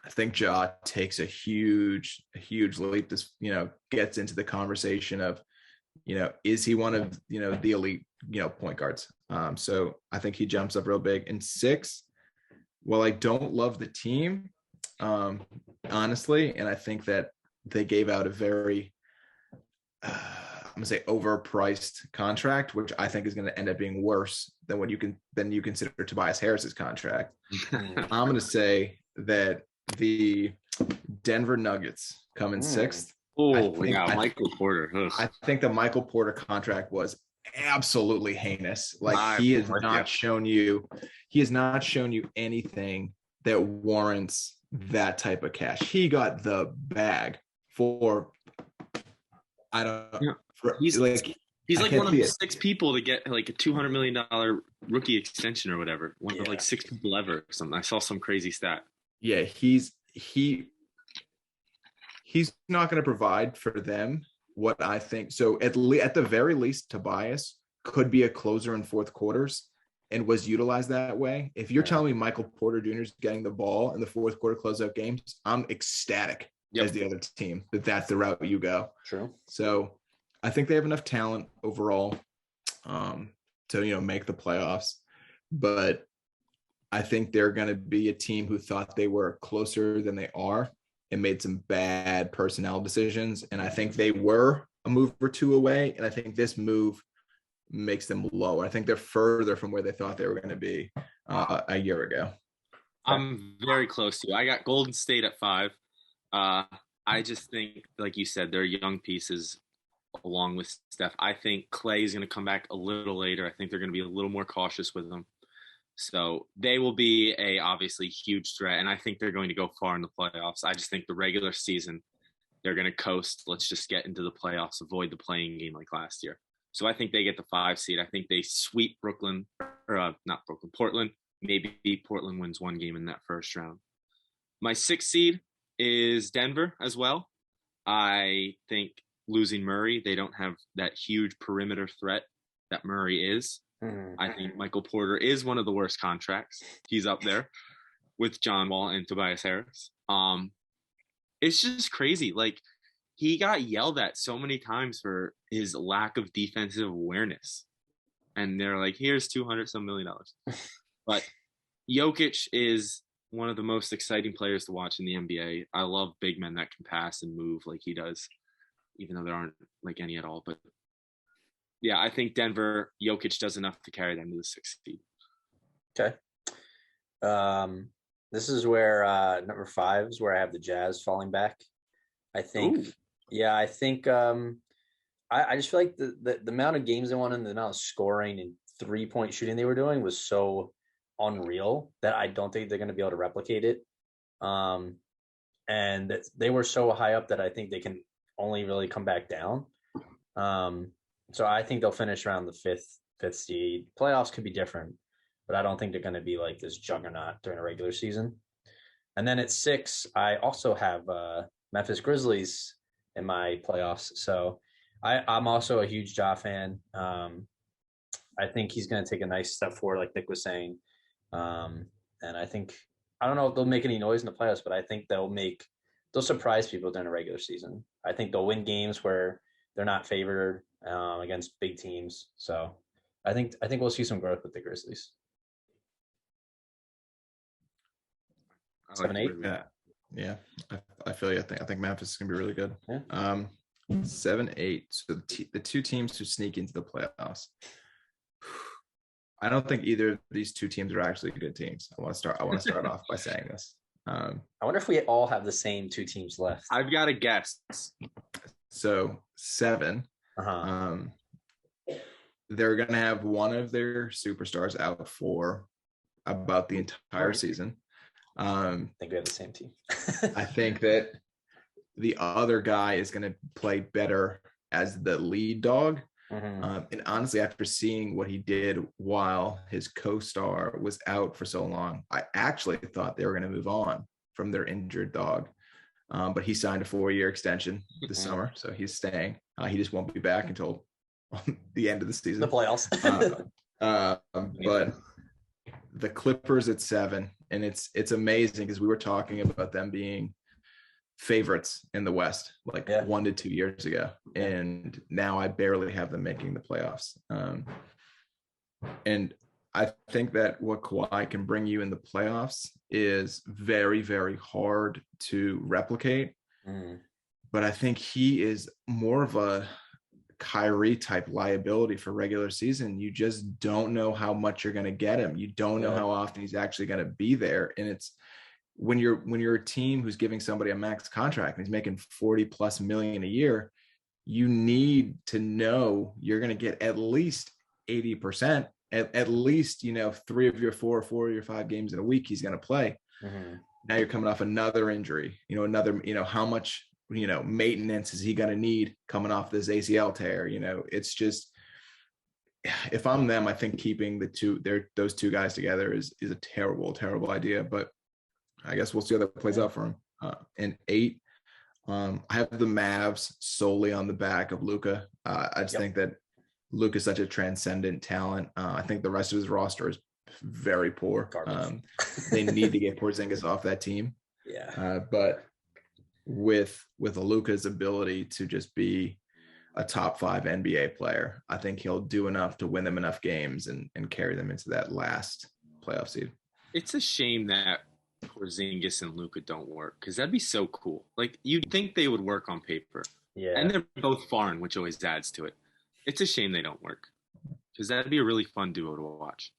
I think Ja takes a huge leap. This, gets into the conversation of, is he one of, the elite, point guards? So I think he jumps up real big. And 6, well, I don't love the team, honestly. And I think that they gave out a very, I'm gonna say overpriced contract, which I think is going to end up being worse than what you consider Tobias Harris's contract. I'm going to say that the Denver Nuggets come in 6th. Michael Porter. Ugh. I think the Michael Porter contract was absolutely heinous. Like he has not shown you anything that warrants that type of cash. He got the bag for, I don't know. Yeah. He's like one of the 6 people to get like a $200 million rookie extension or whatever. One of like 6 people ever or something. I saw some crazy stat. Yeah, he's not going to provide for them what I think. So at the very least, Tobias could be a closer in fourth quarters and was utilized that way. If you're telling me Michael Porter Jr. is getting the ball in the fourth quarter closeout games, I'm ecstatic as the other team that's the route you go. True. So I think they have enough talent overall to make the playoffs, but I think they're going to be a team who thought they were closer than they are and made some bad personnel decisions. And I think they were a move or 2 away, and I think this move makes them lower. I think they're further from where they thought they were going to be a year ago. I'm very close to you. I got Golden State at 5. I just think, like you said, they're young pieces along with Steph. I think Clay is going to come back a little later. I think they're going to be a little more cautious with him. So they will be a obviously huge threat, and I think they're going to go far in the playoffs. I just think the regular season, they're going to coast. Let's just get into the playoffs, avoid the playing game like last year. So I think they get the 5 seed. I think they sweep Portland. Maybe Portland wins 1 game in that first round. My 6th seed is Denver as well. I think losing Murray, they don't have that huge perimeter threat that Murray is. I think Michael Porter is one of the worst contracts. He's up there with John Wall and Tobias Harris. It's just crazy. Like, he got yelled at so many times for his lack of defensive awareness. And they're like, here's $200 some million. But Jokic is one of the most exciting players to watch in the NBA. I love big men that can pass and move like he does, even though there aren't like any at all. But yeah, I think Denver, Jokic does enough to carry them to the 6th seed. Okay. This is where number 5 is where I have the Jazz falling back. I think, Ooh. yeah, I think I just feel like the amount of games they won and the amount of scoring and 3-point shooting they were doing was so unreal that I don't think they're going to be able to replicate it. And they were so high up that I think they can only really come back down. So I think they'll finish around the fifth seed. Playoffs could be different, but I don't think they're going to be like this juggernaut during a regular season. And then at 6, I also have Memphis Grizzlies in my playoffs. So I'm also a huge Ja fan. I think he's going to take a nice step forward, like Nick was saying. And I think, I don't know if they'll make any noise in the playoffs, but I think they'll surprise people during a regular season. I think they'll win games where they're not favored against big teams. So I think we'll see some growth with the Grizzlies. 7, 8. Yeah. I feel you. I think Memphis is gonna be really good. Yeah. 7, 8. So the two teams who sneak into the playoffs. I don't think either of these two teams are actually good teams. I want to start off by saying this. I wonder if we all have the same 2 teams left. I've got a guess. So 7. They're going to have one of their superstars out for about the entire season. I think we have the same team. I think that the other guy is going to play better as the lead dog. And honestly, after seeing what he did while his co-star was out for so long, I actually thought they were going to move on from their injured dog. But he signed a 4-year extension this summer, so he's staying. He just won't be back until the end of the season. The playoffs. But the Clippers at 7, and it's amazing because we were talking about them being favorites in the West 1 to 2 years ago, and now I barely have them making the playoffs. And I think that what Kawhi can bring you in the playoffs is very, very hard to replicate. But I think he is more of a Kyrie type liability for regular season. You just don't know how much you're going to get him. You don't know how often he's actually going to be there. And it's when you're a team who's giving somebody a max contract and he's making 40+ million a year, you need to know you're going to get at least 80%, at least, 3 of your 4 of your 5 games in a week he's going to play. Now you're coming off another injury, how much, maintenance is he going to need coming off this ACL tear? It's just, if I'm them, I think keeping those two guys together is a terrible, terrible idea, but I guess we'll see how that plays out for him. And 8, I have the Mavs solely on the back of Luka. I just think that Luka is such a transcendent talent. I think the rest of his roster is very poor. They need to get Porzingis off that team. But with Luka's ability to just be a top 5 NBA player, I think he'll do enough to win them enough games and carry them into that last playoff seed. It's a shame that Porzingis and Luka don't work, because that'd be so cool. Like, you'd think they would work on paper. And they're both foreign, which always adds to it. It's a shame they don't work, because that'd be a really fun duo to watch.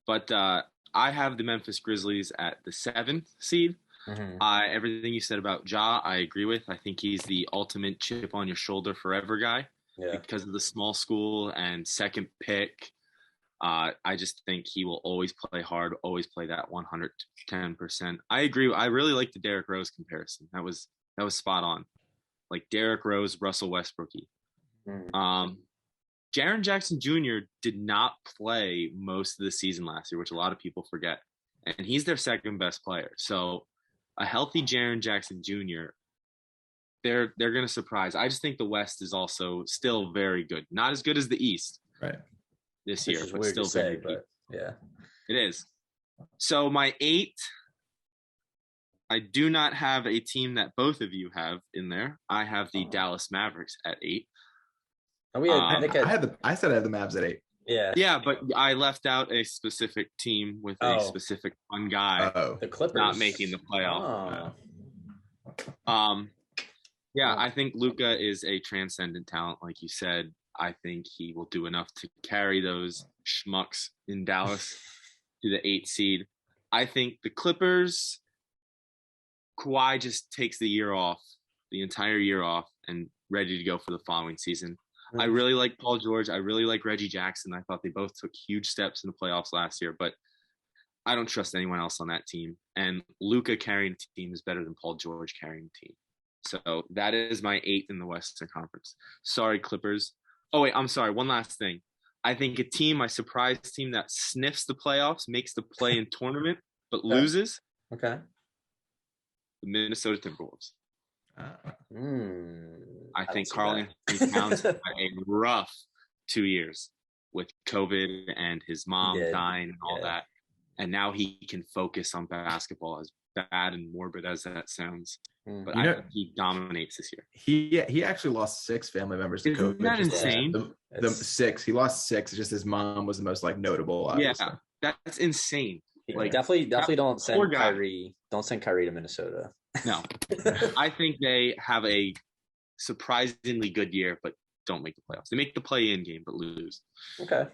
But I have the Memphis Grizzlies at the 7th seed. Everything you said about Ja, I agree with. I think he's the ultimate chip on your shoulder forever guy because of the small school and second pick. I just think he will always play hard, always play that 110%. I agree. I really like the Derrick Rose comparison. That was spot on. Like Derrick Rose, Russell Westbrooky. Jaren Jackson Jr. did not play most of the season last year, which a lot of people forget. And he's their second best player. So a healthy Jaren Jackson Jr., they're going to surprise. I just think the West is also still very good. Not as good as the East. Right. This year, but still very good. Yeah, it is. So my 8, I do not have a team that both of you have in there. I have the Dallas Mavericks at 8. And I said I had the Mavs at 8. Yeah, but I left out a specific team with a specific one guy. The Clippers not making the playoff. I think Luka is a transcendent talent, like you said. I think he will do enough to carry those schmucks in Dallas to the 8 seed. I think the Clippers, Kawhi just takes the entire year off, and ready to go for the following season. I really like Paul George. I really like Reggie Jackson. I thought they both took huge steps in the playoffs last year, but I don't trust anyone else on that team. And Luka carrying the team is better than Paul George carrying the team. So that is my 8th in the Western Conference. Sorry, Clippers. Oh, wait, I'm sorry. One last thing. I think my surprise team that sniffs the playoffs, makes the play-in tournament, but loses. Okay. The Minnesota Timberwolves. I think Karl Anthony Towns had a rough 2 years with COVID and his mom dying and all that. And now he can focus on basketball, as bad and morbid as that sounds. But I think he dominates this year. He actually lost 6 family members to COVID. Isn't that insane? The 6. He lost 6. It's just his mom was the most notable. Obviously. Yeah, that's insane. Definitely don't send Kyrie. Don't send Kyrie to Minnesota. No, I think they have a surprisingly good year, but don't make the playoffs. They make the play-in game, but lose. Okay.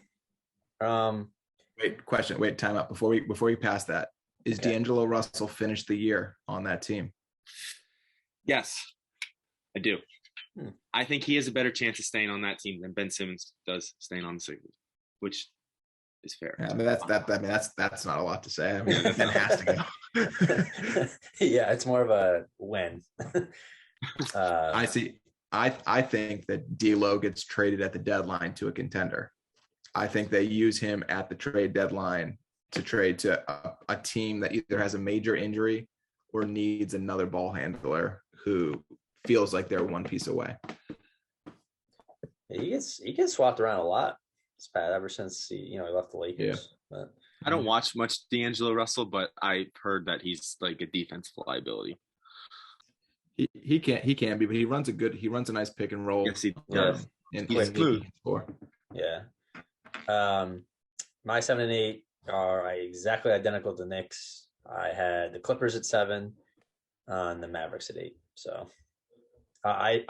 Wait, time out before we pass that. Is D'Angelo Russell finished the year on that team? Yes, I do. I think he has a better chance of staying on that team than Ben Simmons does staying on the Sixers, which is fair. Yeah, I mean that's not a lot to say. I mean, that has to go. Yeah, it's more of a win. I see. I think that D'Lo gets traded at the deadline to a contender. I think they use him at the trade deadline to trade to a team that either has a major injury or needs another ball handler who feels like they're one piece away. He gets swapped around a lot. It's bad ever since he left the Lakers. Yeah. But I don't watch much D'Angelo Russell, but I heard that he's like a defensive liability. He can be, but he runs a nice pick and roll. Yes, he does. And he's smooth. Yeah. My 7 and 8 are exactly identical to Knicks. I had the Clippers at 7 and the Mavericks at 8. So I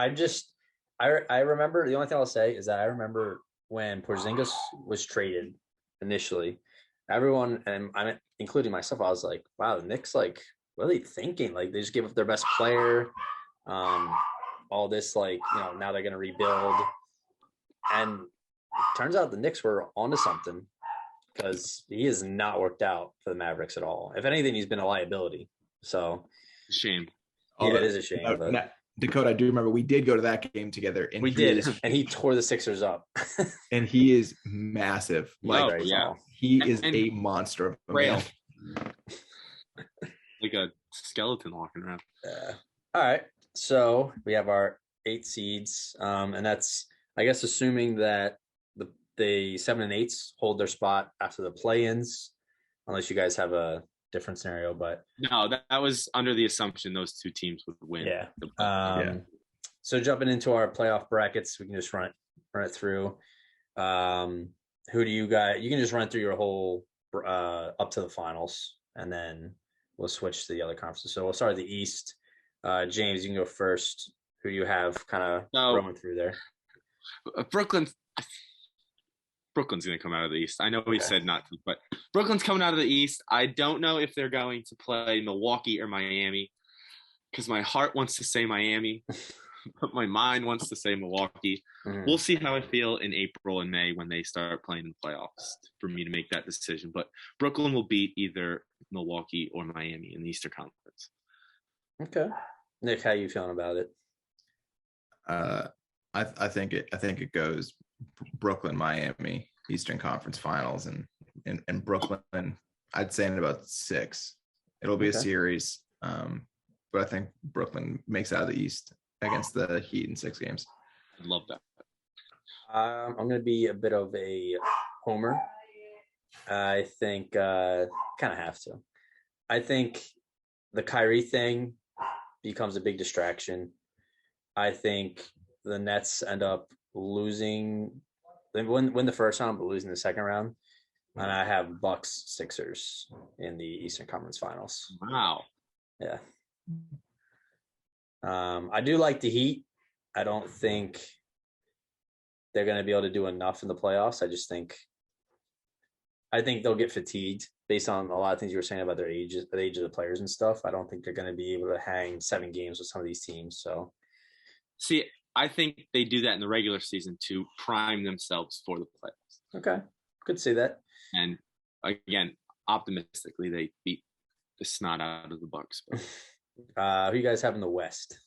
remember, the only thing I'll say is that I remember when Porzingis was traded initially, everyone, and I'm including myself, I was like, wow, the Knicks, like, what are they thinking? Like, they just gave up their best player. All this, like, now they're going to rebuild. And it turns out the Knicks were onto something, because he has not worked out for the Mavericks at all. If anything, he's been a liability. So, shame. Yeah, it is a shame. But Dakota, I do remember we did go to that game together. And and he tore the Sixers up. And he is massive. He is a monster of a man. Like a skeleton walking around. Yeah. All right. So we have our 8 seeds. And that's, I guess, assuming that the 7 and 8s hold their spot after the play-ins, unless you guys have a different scenario. But no, that was under the assumption those 2 teams would win. Yeah. So jumping into our playoff brackets, we can just run it through. Who do you guys? You can just run through your whole up to the finals, and then we'll switch to the other conferences. So we'll start at the East. James, you can go first. Who do you have kind of rolling through there? Brooklyn's going to come out of the East. I know he said not to, but Brooklyn's coming out of the East. I don't know if they're going to play Milwaukee or Miami, because my heart wants to say Miami, but my mind wants to say Milwaukee. We'll see how I feel in April and May when they start playing in the playoffs for me to make that decision. But Brooklyn will beat either Milwaukee or Miami in the Eastern Conference. Okay. Nick, how you feeling about it? I think it goes Brooklyn, Miami, Eastern Conference Finals, and Brooklyn. I'd say in about 6. It'll be a series, but I think Brooklyn makes out of the East against the Heat in 6 games. I'd love that. I'm going to be a bit of a homer. I think kind of have to. I think the Kyrie thing becomes a big distraction. I think the Nets end up losing. They win the first round, but losing the second round. And I have Bucks Sixers in the Eastern Conference Finals. Wow. Yeah. I do like the Heat. I don't think they're going to be able to do enough in the playoffs. I just think I think they'll get fatigued based on a lot of things you were saying about the age of the players and stuff. I don't think they're going to be able to hang 7 games with some of these teams. So, See, I think they do that in the regular season to prime themselves for the playoffs. okay, could say that. And again, optimistically, they beat the snot out of the Bucks. Who you guys have in the West?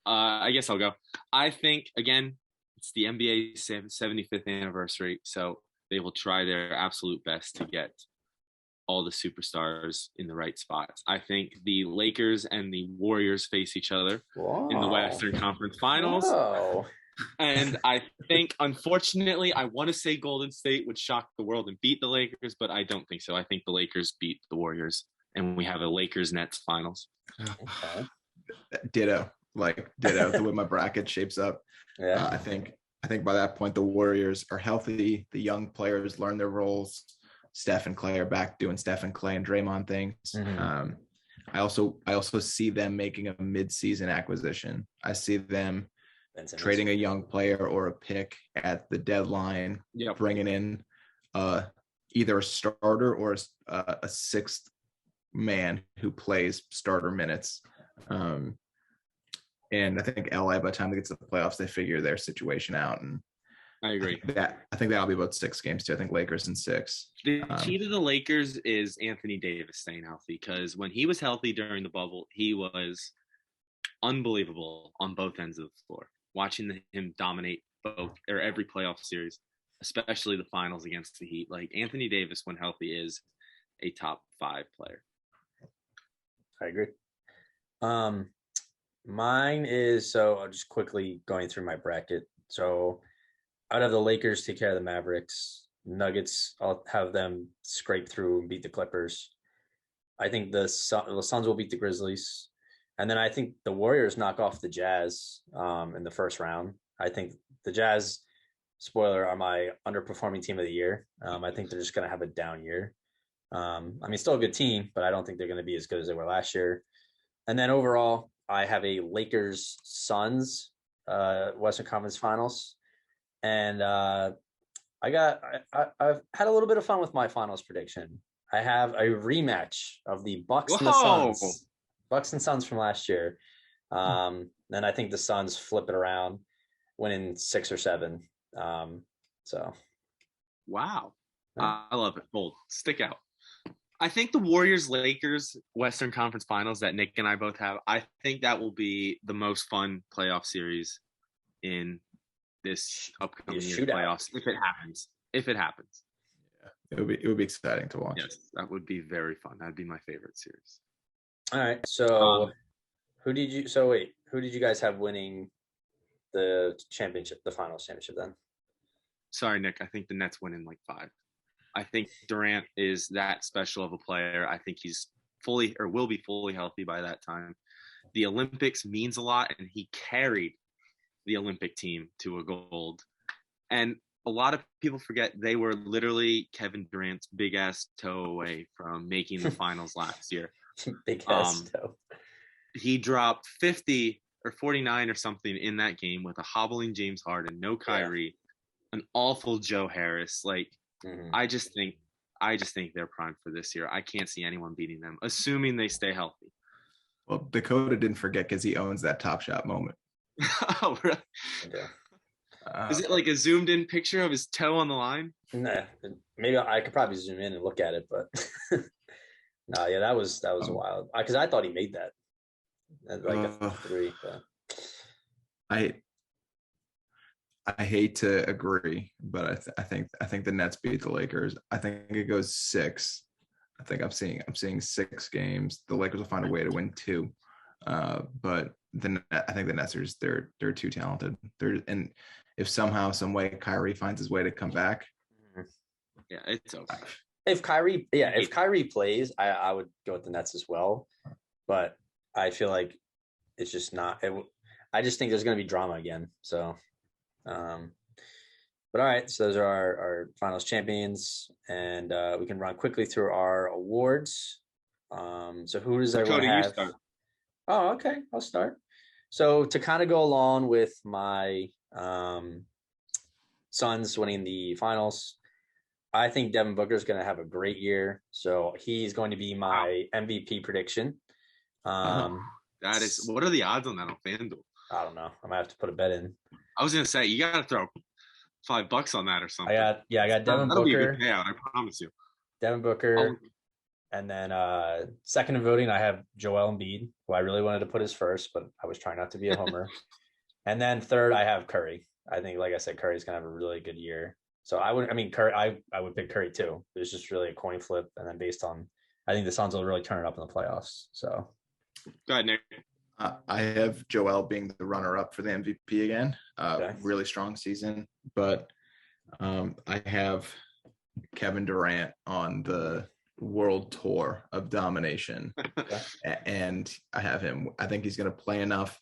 I guess I'll go. I think, again, it's the NBA's 75th anniversary, so they will try their absolute best to get all the superstars in the right spots. I think the Lakers and the Warriors face each other in the Western Conference Finals. Whoa. And I think, unfortunately, I want to say Golden State would shock the world and beat the Lakers, but I don't think so. I think the Lakers beat the Warriors, and we have a Lakers-Nets Finals. Okay. Ditto. The way my bracket shapes up. Yeah. I think by that point the Warriors are healthy. The young players learn their roles. Steph and Clay are back doing Steph and Clay and Draymond things. Mm-hmm. I also see them making a mid-season acquisition. I see them trading a young player or a pick at the deadline, bringing in either a starter or a sixth man who plays starter minutes. And I think LA, by the time they get to the playoffs, they figure their situation out. And I agree. I think that'll be about 6 games too. I think Lakers in 6. The key to the Lakers is Anthony Davis staying healthy, because when he was healthy during the bubble, he was unbelievable on both ends of the floor. Watching him dominate every playoff series, especially the finals against the Heat. Like, Anthony Davis, when healthy, is a top 5 player. I agree. Mine is, so I'm just quickly going through my bracket. So I'd have the Lakers take care of the Mavericks. Nuggets, I'll have them scrape through and beat the Clippers. I think the Suns will beat the Grizzlies. And then I think the Warriors knock off the Jazz in the first round. I think the Jazz, spoiler, are my underperforming team of the year. I think they're just going to have a down year. Still a good team, but I don't think they're going to be as good as they were last year. And then overall, I have a Lakers-Suns Western Conference Finals. And I've had a little bit of fun with my finals prediction. I have a rematch of the Bucks and the Suns. Bucks and Suns from last year. Then I think the Suns flip it around, winning 6 or 7. Wow. I love it. Bold. Stick out. I think the Warriors-Lakers Western Conference Finals that Nick and I both have, I think that will be the most fun playoff series in this upcoming year's playoffs, if it happens. Yeah, it would be exciting to watch. Yes, that would be very fun. That'd be my favorite series. All right. So who did you guys have winning the championship, the finals championship then? Sorry, Nick. I think the Nets win in like 5. I think Durant is that special of a player. I think he's will be fully healthy by that time. The Olympics means a lot, and he carried the Olympic team to a gold. And a lot of people forget they were literally Kevin Durant's big ass toe away from making the finals last year. Big ass toe. He dropped 50 or 49 or something in that game with a hobbling James Harden, no Kyrie, an awful Joe Harris. Like, I just think they're primed for this year. I can't see anyone beating them, assuming they stay healthy. Well, Dakota didn't forget because he owns that Top Shot moment. Oh, really? Yeah. Is it like a zoomed in picture of his toe on the line? Nah, maybe I could probably zoom in and look at it, but no, yeah, that was wild. Because I thought he made that like a 3. But. I hate to agree, but I think the Nets beat the Lakers. I think it goes 6. I think I'm seeing 6 games. The Lakers will find a way to win 2, but I think the Nets are they're too talented. And if somehow, some way, Kyrie finds his way to come back, yeah, it's okay. If Kyrie plays, I would go with the Nets as well. But I feel like it's just not. I just think there's going to be drama again. So. But all right, so those are our finals champions, and we can run quickly through our awards. So who does everyone have? You start. Oh, okay, I'll start. So to kind of go along with my Suns winning the finals, I think Devin Booker is going to have a great year. So he's going to be my MVP prediction. That is, what are the odds on that on FanDuel? I don't know. I might have to put a bet in. I was going to say, you got to throw $5 on that or something. I got Devin That'll Booker. Be a good payout, I promise you. Devin Booker. And then second in voting, I have Joel Embiid, who I really wanted to put as first, but I was trying not to be a homer. And then third, I have Curry. I think, like I said, Curry's going to have a really good year. So Curry, I would pick Curry too. It was just really a coin flip. And then based on, I think the Suns will really turn it up in the playoffs. So go ahead, Nick. I have Joel being the runner-up for the MVP again. Okay. Really strong season. But I have Kevin Durant on the world tour of domination. And I have him. I think he's going to play enough.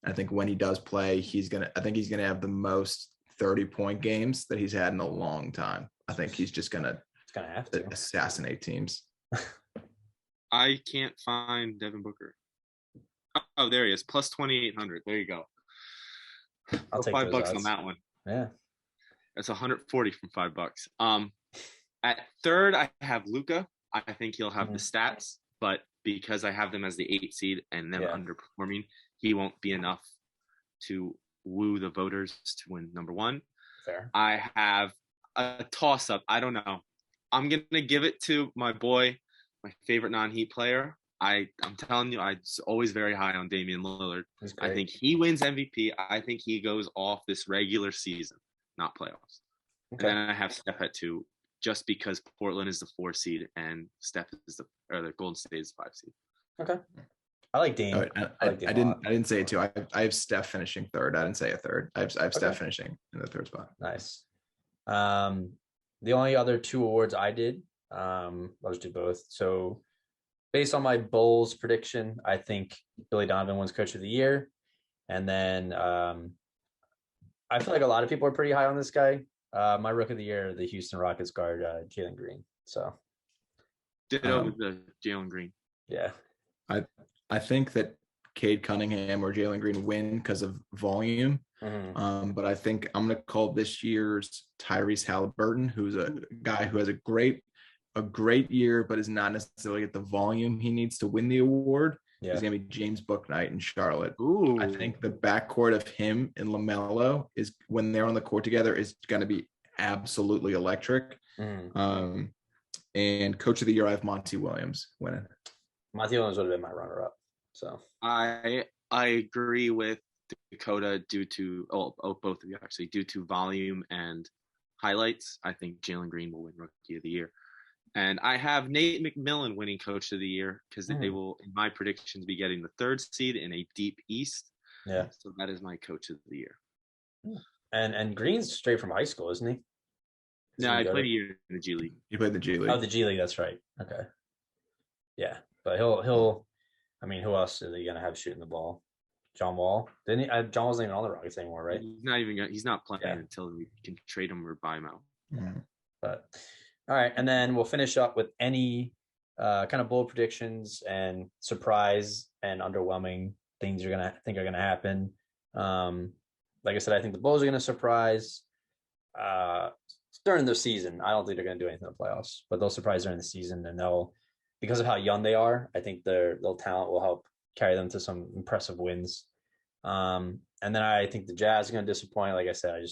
I think when he does play, he's going to have the most 30-point games that he's had in a long time. I think he's just going to have to assassinate teams. I can't find Devin Booker. Oh, there he is. Plus 2,800. There you go. I'll take $5 odds on that one. Yeah. That's 140 from $5. At third, I have Luka. I think he'll have the stats, but because I have them as the 8th seed and them underperforming, he won't be enough to woo the voters to win number one. Fair. I have a toss-up. I don't know. I'm going to give it to my boy, my favorite non-Heat player. I'm telling you, I'm always very high on Damien Lillard. I think he wins MVP. I think he goes off this regular season, not playoffs. Okay. And then I have Steph at 2, just because Portland is the 4 seed and Steph is the Golden State is the 5 seed. Okay. I like Dame. Right. I didn't say it too. I have Steph finishing third. I didn't say a third. I have Steph finishing in the third spot. Nice. The only other 2 awards I did, I'll just do both. So based on my Bulls prediction, I think Billy Donovan wins Coach of the Year. And then I feel like a lot of people are pretty high on this guy. My Rook of the Year, the Houston Rockets guard, Jalen Green. So ditto with the Jalen Green. Yeah. I think that Cade Cunningham or Jalen Green win because of volume. Mm-hmm. But I think I'm going to call this year's Tyrese Halliburton, who's a guy who has a great year, but is not necessarily at the volume he needs to win the award. Yeah. He's going to be James Bouknight in Charlotte. Ooh. I think the backcourt of him and LaMelo is, when they're on the court together, is going to be absolutely electric. Mm-hmm. And Coach of the Year, I have Monty Williams winning. Monty Williams would have been my runner-up. So I agree with Dakota due to both of you actually, due to volume and highlights. I think Jalen Green will win Rookie of the Year. And I have Nate McMillan winning Coach of the Year because they will, in my predictions, be getting the 3rd seed in a deep East. Yeah. So that is my Coach of the Year. And Green's straight from high school, isn't he? No, he played a year in the G League. He played the G League. Oh, the G League. That's right. Okay. Yeah, but he'll. I mean, who else is he gonna have shooting the ball? John Wall. Didn't he? John wasn't even on the Rockets anymore, right? He's not playing until we can trade him or buy him out. Mm-hmm. But all right, and then we'll finish up with any kind of bold predictions and surprise and underwhelming things you're gonna think are gonna happen. Like I said, I think the Bulls are gonna surprise during the season. I don't think they're gonna do anything in the playoffs, but they'll surprise during the season, and they'll, because of how young they are, I think their talent will help carry them to some impressive wins. And then I think the Jazz are going to disappoint. Like I said,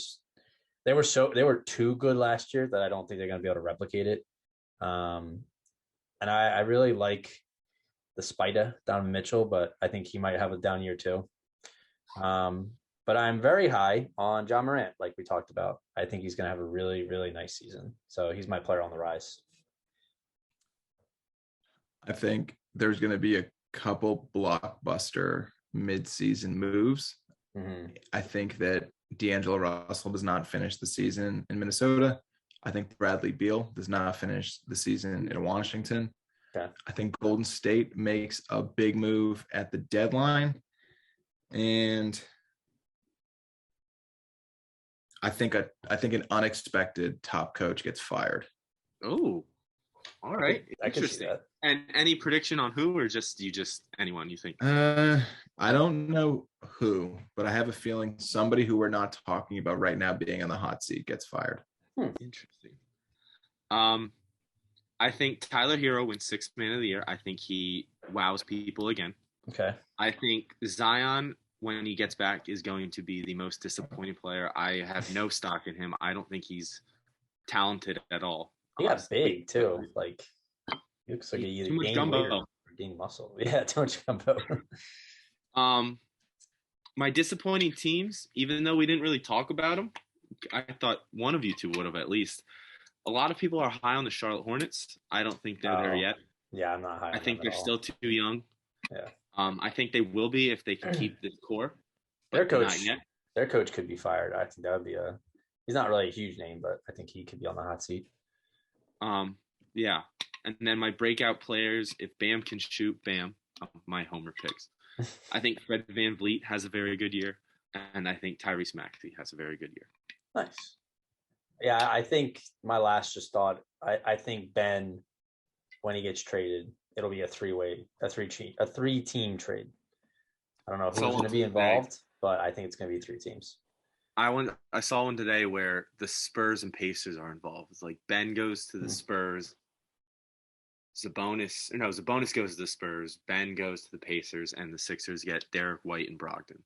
they were too good last year that I don't think they're going to be able to replicate it. And I really like the Spider, Donovan Mitchell, but I think he might have a down year too. But I'm very high on John Morant, like we talked about. I think he's going to have a really, really nice season. So he's my player on the rise. I think there's going to be a couple blockbuster mid-season moves. Mm-hmm. I think that D'Angelo Russell does not finish the season in Minnesota. I think Bradley Beal does not finish the season in Washington. Okay. I think Golden State makes a big move at the deadline. And I think an unexpected top coach gets fired. Oh, all right. Interesting. And any prediction on who, or just anyone you think? I don't know who, but I have a feeling somebody who we're not talking about right now being on the hot seat gets fired. Interesting. I think Tyler Hero wins Sixth Man of the Year. I think he wows people again. Okay. I think Zion, when he gets back, is going to be the most disappointing player. I have no stock in him. I don't think he's talented at all. He got big too. Like he looks like he either too much gained gumbo. weight or gained muscle. Yeah, too much gumbo. My disappointing teams, even though we didn't really talk about them, I thought one of you two would have at least. A lot of people are high on the Charlotte Hornets. I don't think they're there yet. Yeah, I'm not high. I think they're still too young. Yeah. I think they will be if they can keep this core. Their coach could be fired. I think that would be he's not really a huge name, but I think he could be on the hot seat. Yeah. And then my breakout players, if Bam can shoot, Bam, my homer picks. I think Fred VanVleet has a very good year, and I think Tyrese Maxey has a very good year. Nice. Yeah, I think my last just thought, I think Ben, when he gets traded, it'll be a three-team trade. I don't know who's going to be involved, but I think it's going to be 3 teams. I saw one today where the Spurs and Pacers are involved. It's like Ben goes to the Spurs, Sabonis goes to the Spurs, Ben goes to the Pacers, and the Sixers get Derek White and Brogdon.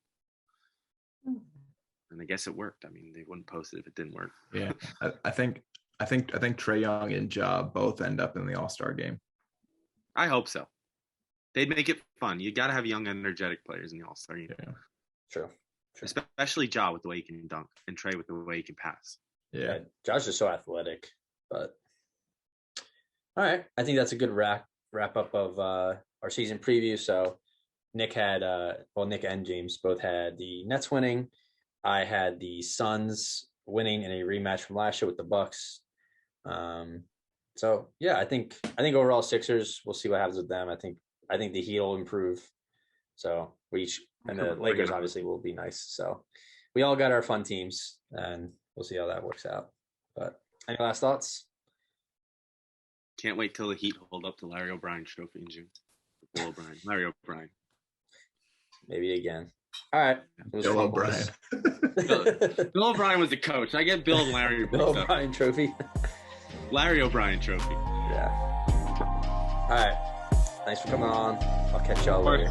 And I guess it worked. I mean, they wouldn't post it if it didn't work. Yeah, I think Trae Young and Ja both end up in the All-Star game. I hope so. They'd make it fun. You got to have young, energetic players in the All-Star game. Yeah. True. Especially Ja with the way he can dunk, and Trae with the way he can pass. Yeah. Ja's just so athletic. But all right, I think that's a good wrap up of our season preview. So Nick and James both had the Nets winning. I had the Suns winning in a rematch from last year with the Bucks. So yeah, I think overall Sixers, we'll see what happens with them. I think the Heat will improve. So and the Lakers obviously will be nice. So we all got our fun teams, and we'll see how that works out. But any last thoughts? Can't wait till the Heat hold up the Larry O'Brien trophy in June. Larry O'Brien. Maybe again. All right. Bill O'Brien. Bill O'Brien was the coach. I get Bill and Larry. Bill O'Brien trophy. Larry O'Brien trophy. Yeah. All right. Thanks for coming on. I'll catch y'all later.